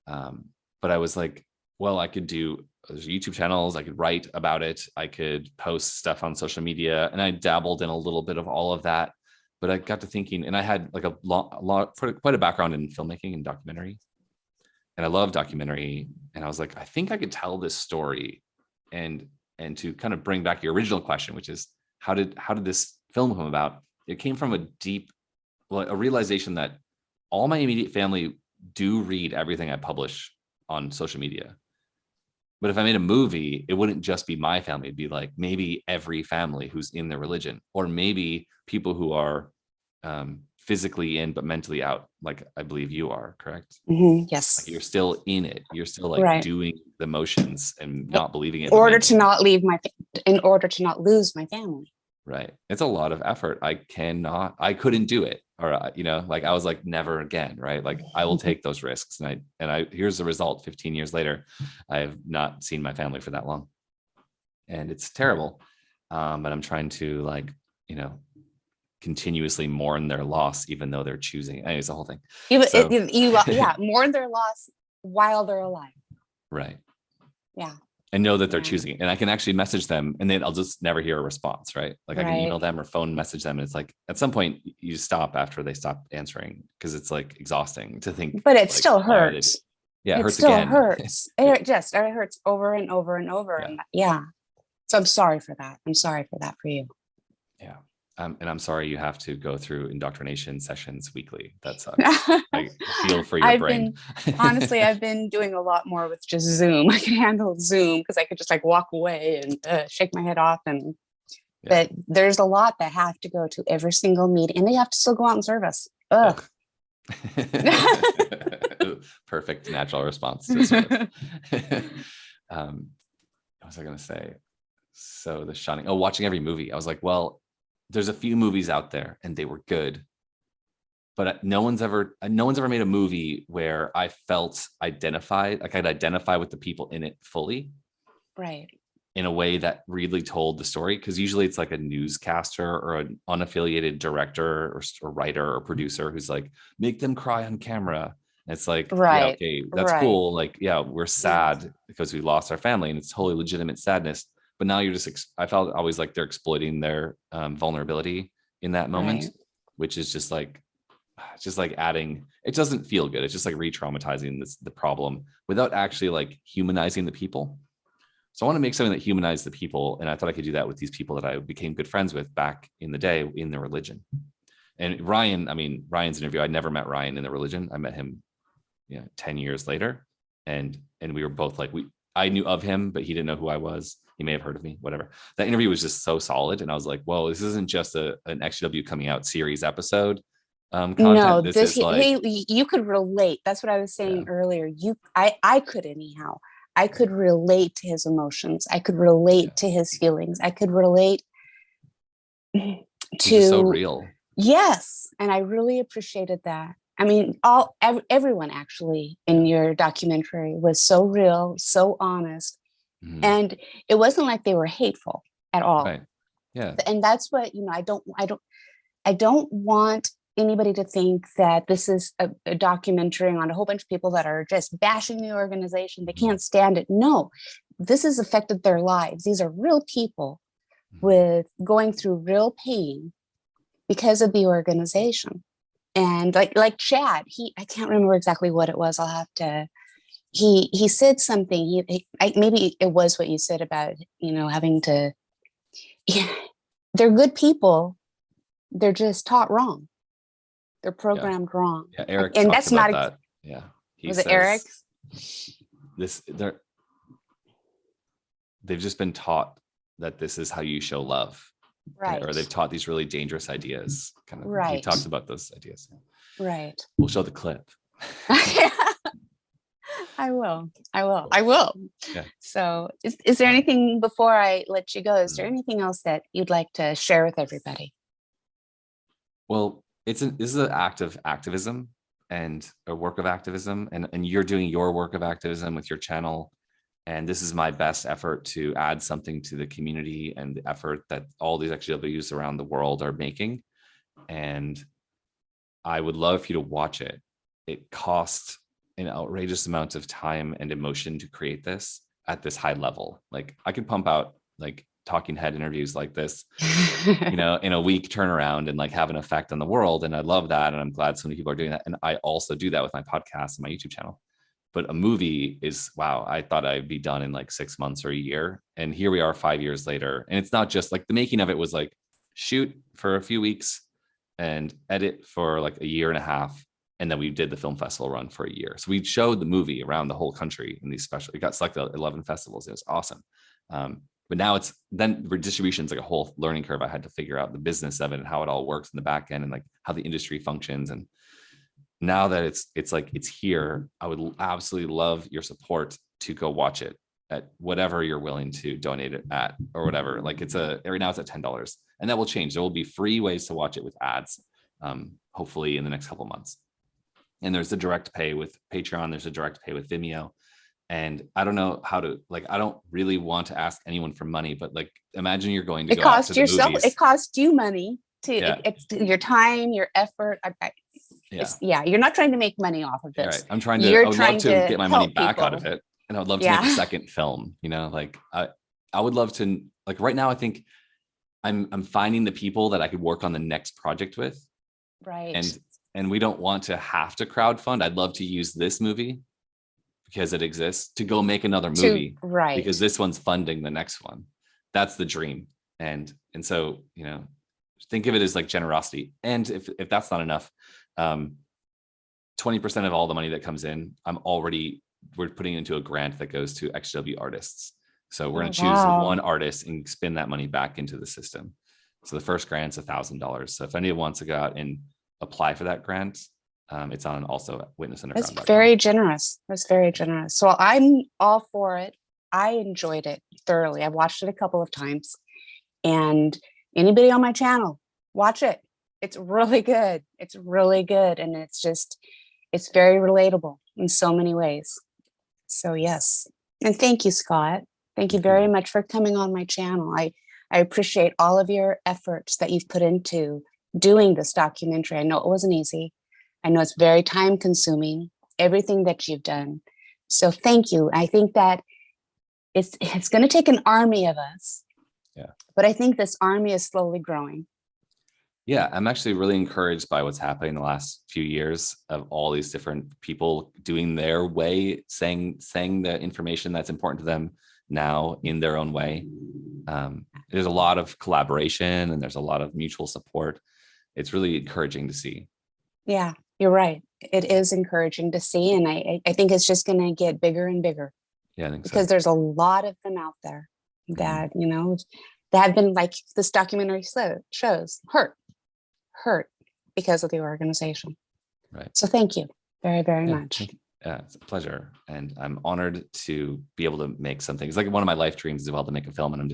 But I was like, well, I could do YouTube channels. I could write about it. I could post stuff on social media, and I dabbled in a little bit of all of that. But I got to thinking, and I had like quite a background in filmmaking and documentary. And I love documentary. And I was like, I think I could tell this story, and to kind of bring back your original question, which is how did this film come about? It came from a realization that all my immediate family do read everything I publish on social media. But if I made a movie, it wouldn't just be my family. It'd be like maybe every family who's in their religion, or maybe people who are physically in but mentally out, like I believe you are, correct? Mm-hmm. Yes. Like you're still in it. You're still like right. doing the motions and not believing it. In order to not lose my family. Right. It's a lot of effort. I couldn't do it. Or, like I was like, never again. Right. Like I will take those risks. And I here's the result. 15 years later, I have not seen my family for that long. And it's terrible. But I'm trying to continuously mourn their loss, even though they're choosing. Anyways, the whole thing. Mourn their loss while they're alive. Right. Yeah. And know that they're choosing it. And I can actually message them, and then I'll just never hear a response, right? Like I can email them or phone message them. And it's like, at some point you stop after they stop answering, because it's like exhausting to think. But it still hurts. Yeah, it hurts still again. Hurts. It hurts over and over and over. Yeah. And so I'm sorry for that. I'm sorry for that for you. Yeah. And I'm sorry you have to go through indoctrination sessions weekly. That sucks. I feel for your brain. Honestly, I've been doing a lot more with just Zoom. I can handle Zoom because I could just like walk away and shake my head off. But there's a lot that have to go to every single meeting, and they have to still go out and serve us. Ugh. Perfect natural response to service. What was I going to say? So the shunning. Oh, watching every movie. I was like, well, there's a few movies out there and they were good, but no one's ever made a movie where I felt identified, like I'd identify with the people in it fully, right, in a way that really told the story. Because usually it's like a newscaster or an unaffiliated director or writer or producer who's like, make them cry on camera. And it's like, right, okay, that's cool. Like, yeah, we're sad because we lost our family, and it's totally legitimate sadness. But now you're I felt always like they're exploiting their vulnerability in that moment, which is just like adding, it doesn't feel good. It's just like re-traumatizing the problem without actually like humanizing the people. So I want to make something that humanized the people. And I thought I could do that with these people that I became good friends with back in the day in the religion. And Ryan's interview, I never met Ryan in the religion. I met him 10 years later. And we were both like, I knew of him, but he didn't know who I was. He may have heard of me, whatever. That interview was just so solid. And I was like, whoa, this isn't just an XJW Coming Out series episode content. No, This this is like, you could relate. That's what I was saying yeah, earlier. I could anyhow. I could relate to his emotions. I could relate yeah. to his feelings. I could relate He's just so real. Yes, and I really appreciated that. I mean, everyone actually in your documentary was so real, so honest, Mhm. and it wasn't like they were hateful at all. Right. Yeah. And that's what, I don't want anybody to think that this is a documentary on a whole bunch of people that are just bashing the organization. They can't stand it. No, this has affected their lives. These are real people with going through real pain because of the organization. And like Chad, I can't remember exactly what it was. I'll have to, he said something, maybe it was what you said about, having to, yeah, they're good people. They're just taught wrong. They're programmed wrong. Yeah, Eric and talks that's about not that. Yeah. Was it Eric? They've just been taught that this is how you show love. Right. Or they've taught these really dangerous ideas. Kind of. Right. He talks about those ideas. Right. We'll show the clip. I will. Yeah. So is there anything before I let you go? Is there anything else that you'd like to share with everybody? Well, this is an act of activism and a work of activism. And you're doing your work of activism with your channel. And this is my best effort to add something to the community and the effort that all these XJWs around the world are making. And I would love for you to watch it. It costs an outrageous amount of time and emotion to create this at this high level. Like I could pump out like talking head interviews like this, in a week turnaround and like have an effect on the world. And I love that. And I'm glad so many people are doing that. And I also do that with my podcast and my YouTube channel. But a movie is, wow, I thought I'd be done in like 6 months or a year. And here we are 5 years later. And it's not just like the making of it was like shoot for a few weeks and edit for like a year and a half. And then we did the film festival run for a year. So we showed the movie around the whole country in these special, it got selected at 11 festivals. It was awesome. But now then distribution is like a whole learning curve. I had to figure out the business of it and how it all works in the back end and like how the industry functions. And now that it's here, I would absolutely love your support to go watch it at whatever you're willing to donate it at or whatever. Like right now it's at $10 and that will change. There will be free ways to watch it with ads, hopefully in the next couple of months. And there's a direct pay with Patreon. There's a direct pay with Vimeo. And I don't know how to, I don't really want to ask anyone for money, but like, imagine you're going to go out to the movies. It costs you money it's your time, your effort. You're not trying to make money off of this. Right. I would love to get my money back out of it. And I would love to make a second film, I would love to, like right now, I think I'm finding the people that I could work on the next project with. Right. And we don't want to have to crowdfund. I'd love to use this movie because it exists to go make another movie. Right. Because this one's funding the next one. That's the dream. And so, think of it as like generosity. And if that's not enough, 20% of all the money that comes in, we're putting into a grant that goes to XW artists. So we're going to choose one artist and spin that money back into the system. So the first grant's $1,000. So if anyone wants to go out and apply for that grant, it's on also witnessunderground.com. That's very generous. That's very generous. So I'm all for it. I enjoyed it thoroughly. I've watched it a couple of times. And anybody on my channel, watch it. It's really good. It's really good. And it's very relatable in so many ways. So yes. And thank you, Scott. Thank you very much for coming on my channel. I appreciate all of your efforts that you've put into doing this documentary. I know it wasn't easy. I know it's very time consuming, everything that you've done. So thank you. I think that it's going to take an army of us. Yeah. But I think this army is slowly growing. Yeah, I'm actually really encouraged by what's happening in the last few years of all these different people doing their way, saying the information that's important to them now in their own way. There's a lot of collaboration and there's a lot of mutual support. It's really encouraging to see. Yeah, you're right. It is encouraging to see. And I think it's just going to get bigger and bigger. Yeah, I think because so. there's a lot of them out there that, you know, that have been, like this documentary shows, hurt because of the organization. Right. So thank you very, very Yeah, much. thank you. Yeah, it's a pleasure. And I'm honored to be able to make something. It's like one of my life dreams as well, to make a film. And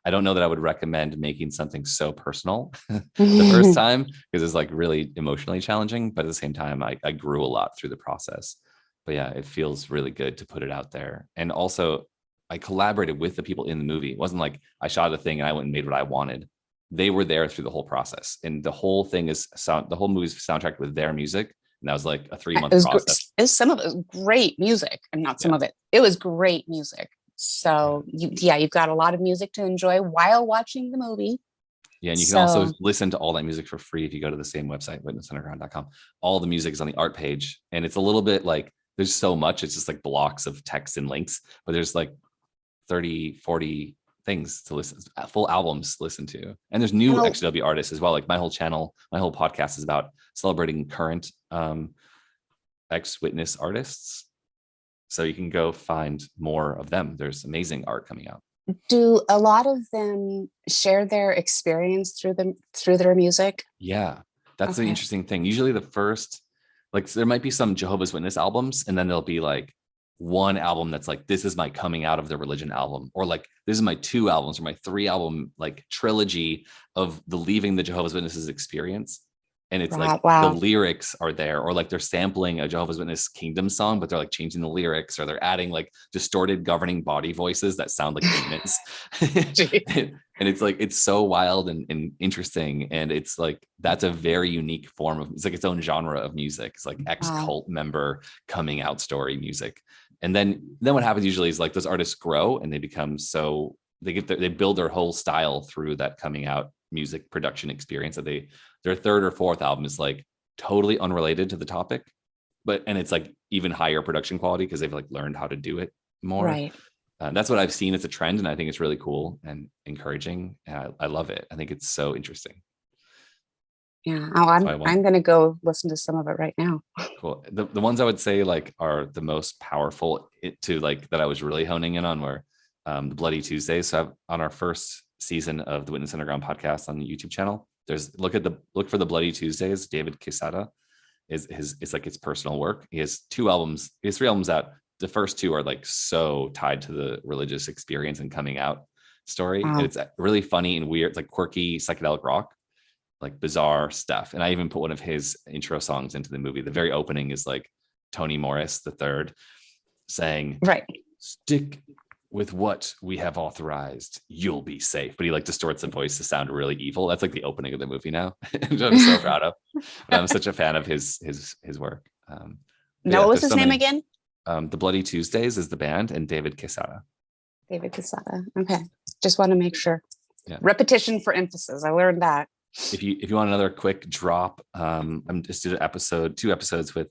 I don't know that I would recommend making something so personal the first time, because it's like really emotionally challenging. But at the same time, I grew a lot through the process. But yeah, it feels really good to put it out there. And also, I collaborated with the people in the movie. It wasn't like I shot a thing and I went and made what I wanted. They were there through the whole process. And the whole thing is the whole movie's soundtracked with their music. And that was like a 3-month process. Some of it was great music, and not some of it. It was great music. So you've got a lot of music to enjoy while watching the movie. Yeah, and you can also listen to all that music for free if you go to the same website, witnessunderground.com. All the music is on the art page, and it's a little bit like there's so much. It's just like blocks of text and links, but there's like 30, 40 things to listen, full albums to listen to. And there's new XJW artists as well. Like my whole channel, my whole podcast is about celebrating current ex-witness artists. So you can go find more of them. There's amazing art coming out. Do a lot of them share their experience through their music? Yeah, that's the interesting thing. Usually the first, like there might be some Jehovah's Witness albums, and then there'll be like one album that's like, this is my coming out of the religion album, or like this is my 2 albums or my 3 album like trilogy of the leaving the Jehovah's Witnesses experience. And it's like the lyrics are there, or like they're sampling a Jehovah's Witness Kingdom song, but they're like changing the lyrics, or they're adding like distorted governing body voices that sound like demons. And it's like, it's so wild and interesting. And it's like, that's a very unique form of, it's like its own genre of music. It's like ex-cult member coming out story music. And then what happens usually is like those artists grow and they become so, they build their whole style through that coming out music production experience, that their 3rd or 4th album is like totally unrelated to the topic, and it's like even higher production quality because they've like learned how to do it more. Right. That's what I've seen as a trend, and I think it's really cool and encouraging. And I love it. I think it's so interesting. Yeah. Oh, I'm going to go listen to some of it right now. Cool. The ones I would say like are the most powerful that I was really honing in on were the Bloody Tuesdays. So on our first season of the Witness Underground podcast on the YouTube channel, look for the Bloody Tuesdays. David Quesada it's like his personal work. He has 2 albums. He has 3 albums out. The first 2 are like so tied to the religious experience and coming out story. Wow. And it's really funny and weird. It's like quirky psychedelic rock, like bizarre stuff. And I even put one of his intro songs into the movie. The very opening is like Toni Morris III saying, "Right, stick with what we have authorized, you'll be safe." But he like distorts the voice to sound really evil. That's like the opening of the movie now, which I'm so proud of. But I'm such a fan of his work. What was his name again? The Bloody Tuesdays is the band, and David Quesada. David Quesada. Okay, just want to make sure. Yeah. Repetition for emphasis. I learned that. If you want another quick drop, I'm just did 2 episodes with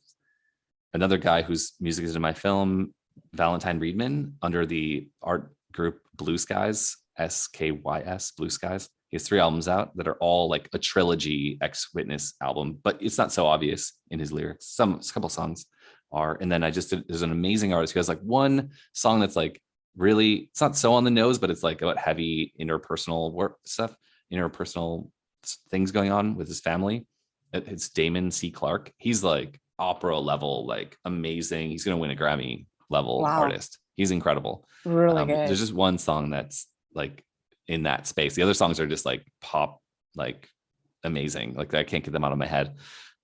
another guy whose music is in my film, Valentine Reedman, under the art group Blue Skies, SKYS, Blue Skies. He has 3 albums out that are all like a trilogy ex-witness album, but it's not so obvious in his lyrics. A couple songs are. And then there's an amazing artist who has like one song that's like really, it's not so on the nose, but it's like about heavy interpersonal work stuff, interpersonal things going on with his family. It's Damon C. Clark. He's like opera level, like amazing. He's going to win a Grammy level artist. He's incredible. Really good. There's just one song that's like in that space. The other songs are just like pop, like amazing. Like I can't get them out of my head.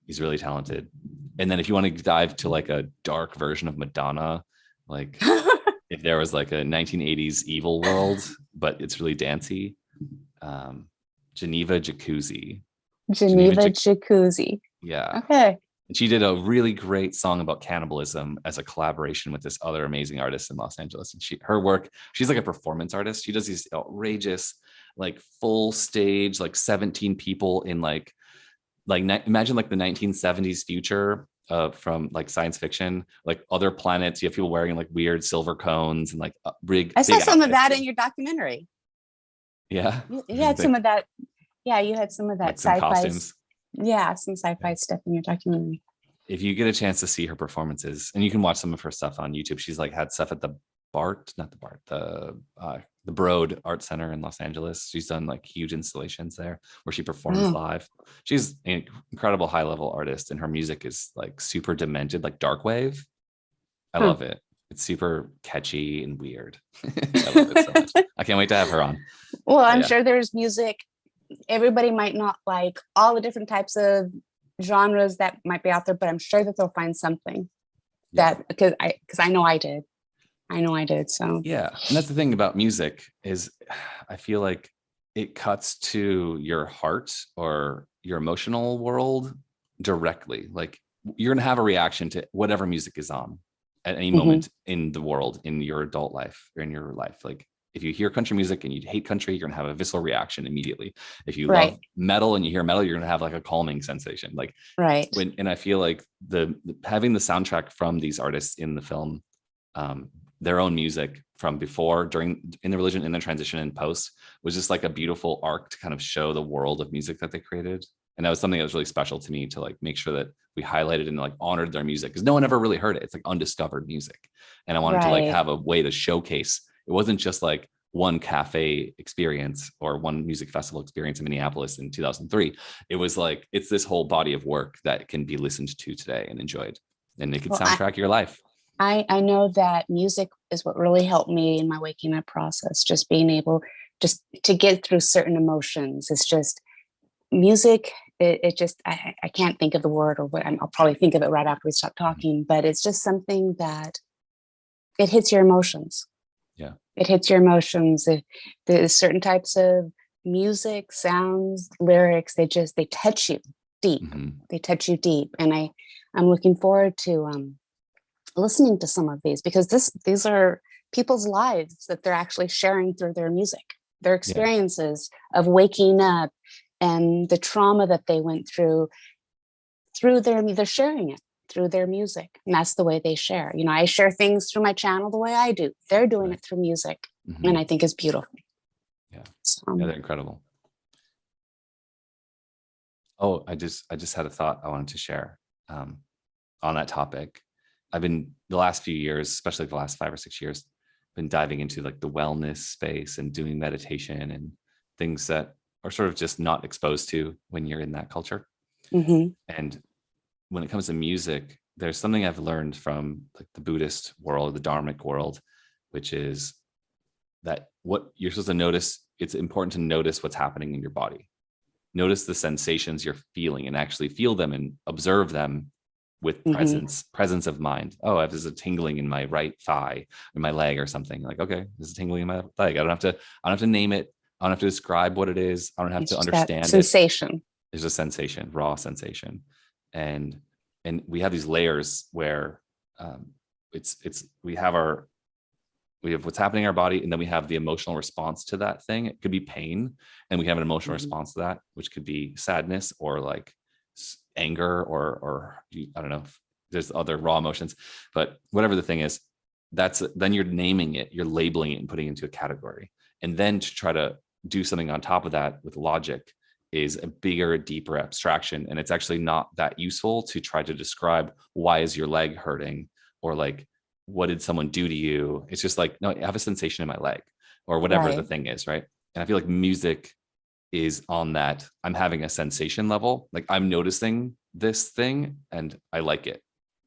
He's really talented. And then if you want to dive to like a dark version of Madonna, like if there was like a 1980s evil world, but it's really dancey, Geneva Jacuzzi. Geneva Jacuzzi. Yeah. Okay. And she did a really great song about cannibalism as a collaboration with this other amazing artist in Los Angeles. And her work, she's like a performance artist. She does these outrageous, like full stage, like 17 people in like imagine like the 1970s future from like science fiction, like other planets. You have people wearing like weird silver cones and like I saw some of that in your documentary. Yeah. You had some of that. Yeah, you had some of that like sci-fi. Yeah, some sci-fi stuff in your documentary. If you get a chance to see her performances, and you can watch some of her stuff on YouTube, she's like had stuff at the the Broad Art Center in Los Angeles. She's done like huge installations there where she performs Oh. live. She's an incredible high level artist, and her music is like super demented, like dark wave. I love it. It's super catchy and weird. I love it so much. I can't wait to have her on. Well, I'm Yeah. sure there's music. Everybody might not like all the different types of genres that might be out there, but I'm sure that they'll find something that because I know I did. So Yeah. And that's the thing about music is I feel like it cuts to your heart or your emotional world directly. Like you're going to have a reaction to whatever music is on at any moment in the world, in your adult life or in your life. Like if you hear country music and you hate country, you're gonna have a visceral reaction immediately. If you love metal and you hear metal, you're gonna have like a calming sensation. Like and I feel like having the soundtrack from these artists in the film, their own music from before, during, in the religion, in the transition and post, was just like a beautiful arc to kind of show the world of music that they created. And that was something that was really special to me, to like make sure that we highlighted and like honored their music, because no one ever really heard it. It's like undiscovered music. And I wanted to like have a way to showcase. It wasn't just like one cafe experience or one music festival experience in Minneapolis in 2003. It was like, it's this whole body of work that can be listened to today and enjoyed, and it can soundtrack your life. I know that music is what really helped me in my waking up process. Just being able just to get through certain emotions. It's just music. It just, I can't think of the word, or what. I'll probably think of it right after we stop talking, but it's just something that it hits your emotions. Yeah. It hits your emotions. There's certain types of music, sounds, lyrics, they touch you deep. They touch you deep. And I'm looking forward to listening to some of these, because these are people's lives that they're actually sharing through their music, their experiences of waking up and the trauma that they went through they're sharing it through their music. And that's the way they share. You know, I share things through my channel the way I do. They're doing it through music. And I think it's beautiful. Yeah. So, yeah, they're incredible. Oh, I just had a thought I wanted to share on that topic. I've been, the last few years, especially the last 5 or 6 years, been diving into like the wellness space and doing meditation and things that are sort of just not exposed to when you're in that culture. And when it comes to music, there's something I've learned from like the Buddhist world, the Dharmic world, which is that what you're supposed to notice, it's important to notice what's happening in your body. Notice the sensations you're feeling and actually feel them and observe them with presence of mind. Oh, there's a tingling in my right thigh or my leg or something. Like, okay, there's a tingling in my leg. I don't have to name it. I don't have to describe what it is. I don't have to understand sensation. There's a sensation, raw sensation. And we have these layers where we have what's happening in our body, and then we have the emotional response to that thing. It could be pain, and we have an emotional response to that, which could be sadness or like anger or I don't know, there's other raw emotions, but whatever the thing is, then you're naming it, you're labeling it and putting it into a category. And then to try to do something on top of that with logic is a bigger, deeper abstraction. And it's actually not that useful to try to describe, why is your leg hurting, or like, what did someone do to you? It's just like, no, I have a sensation in my leg, or whatever the thing is, right? And I feel like music is on that. I'm having a sensation level, like I'm noticing this thing and I like it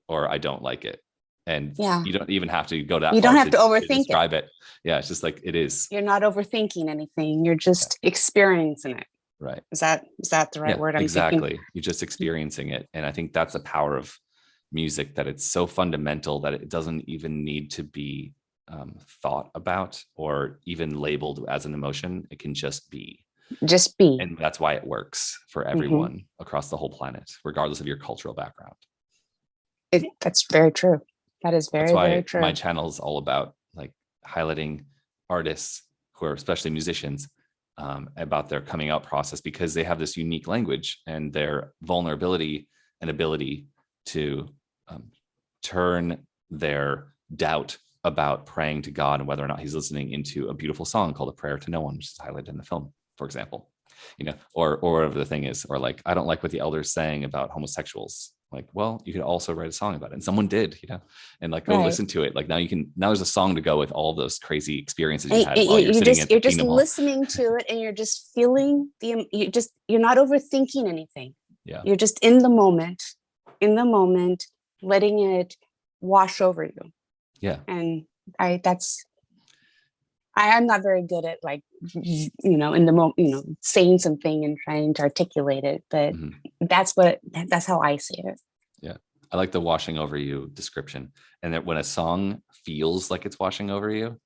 or I don't like it. And you don't even have to go that far. You don't have to overthink to describe it. Yeah, it's just like it is. You're not overthinking anything. You're just experiencing it. Right. Is that the right word? Exactly. You're just experiencing it. And I think that's the power of music, that it's so fundamental that it doesn't even need to be thought about or even labeled as an emotion. It can just be. And that's why it works for everyone across the whole planet, regardless of your cultural background. That's very true. That is very true. My channel is all about like highlighting artists who are especially musicians about their coming out process, because they have this unique language and their vulnerability and ability to turn their doubt about praying to God and whether or not he's listening into a beautiful song called A Prayer to No One, which is highlighted in the film, for example, you know, or whatever the thing is, or like, I don't like what the elder's saying about homosexuals. Like, well, you could also write a song about it. And someone did, and like, go Right. listen to it. Like now there's a song to go with all those crazy experiences you And had while you're sitting at the you're just Kingdom Hall. listening to it, and you're just feeling you're not overthinking anything. Yeah. You're just in the moment, letting it wash over you. Yeah. And I'm not very good at like, in the moment, saying something and trying to articulate it, but that's how I see it. Yeah. I like the washing over you description. And that when a song feels like it's washing over you,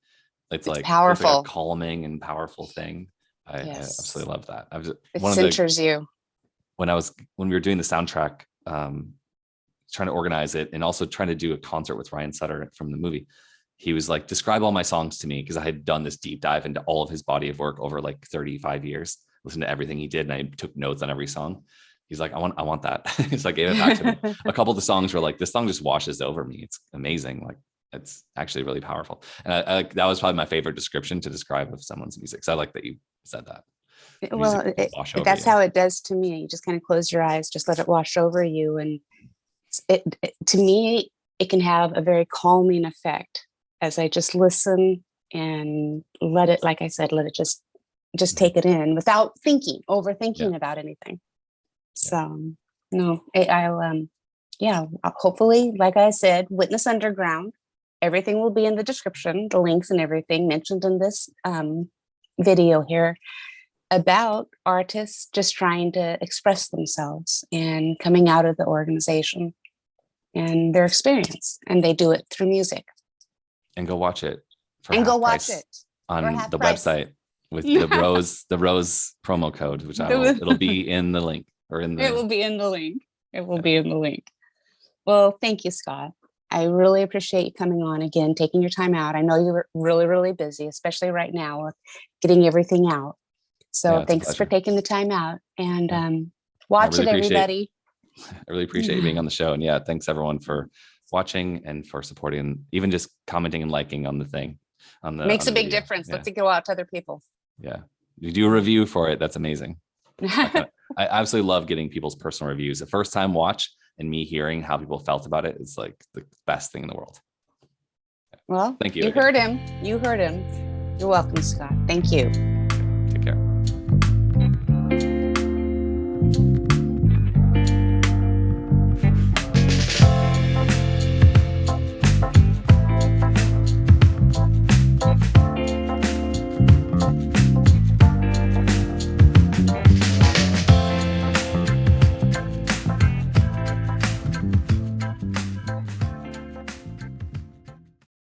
it's like powerful. It's like a calming and powerful thing. I absolutely love that. It centers you. When we were doing the soundtrack, trying to organize it and also trying to do a concert with Ryan Sutter from the movie, he was like, describe all my songs to me, because I had done this deep dive into all of his body of work over like 35 years, listened to everything he did, and I took notes on every song. He's like, I want that. So I gave it back to him. A couple of the songs were like, this song just washes over me. It's amazing. Like, it's actually really powerful. And I that was probably my favorite description to describe of someone's music. So I like that you said that. Well, that's how it does to me. You just kind of close your eyes, just let it wash over you. And to me, it can have a very calming effect as I just listen and let it, like I said, let it just take it in without overthinking about anything. So no, I'll hopefully, like I said, Witness Underground, everything will be in the description, the links and everything mentioned in this video here, about artists just trying to express themselves and coming out of the organization and their experience, and they do it through music. And go watch it. And go watch it on the website with the Rose promo code, which it'll be in the link, or in the. It will be in the link. It will be in the link. Well, thank you, Scott. I really appreciate you coming on again, taking your time out. I know you're really, really busy, especially right now with getting everything out. So thanks for taking the time out, and watch it, everybody. I really appreciate you being on the show. And thanks everyone for watching and for supporting, even just commenting and liking on the thing. Makes a big difference. Let's go out to other people. Yeah. You do a review for it. That's amazing. I absolutely love getting people's personal reviews. The first time watch and me hearing how people felt about it is like the best thing in the world. Well, thank you. You heard him. You're welcome, Scott. Thank you.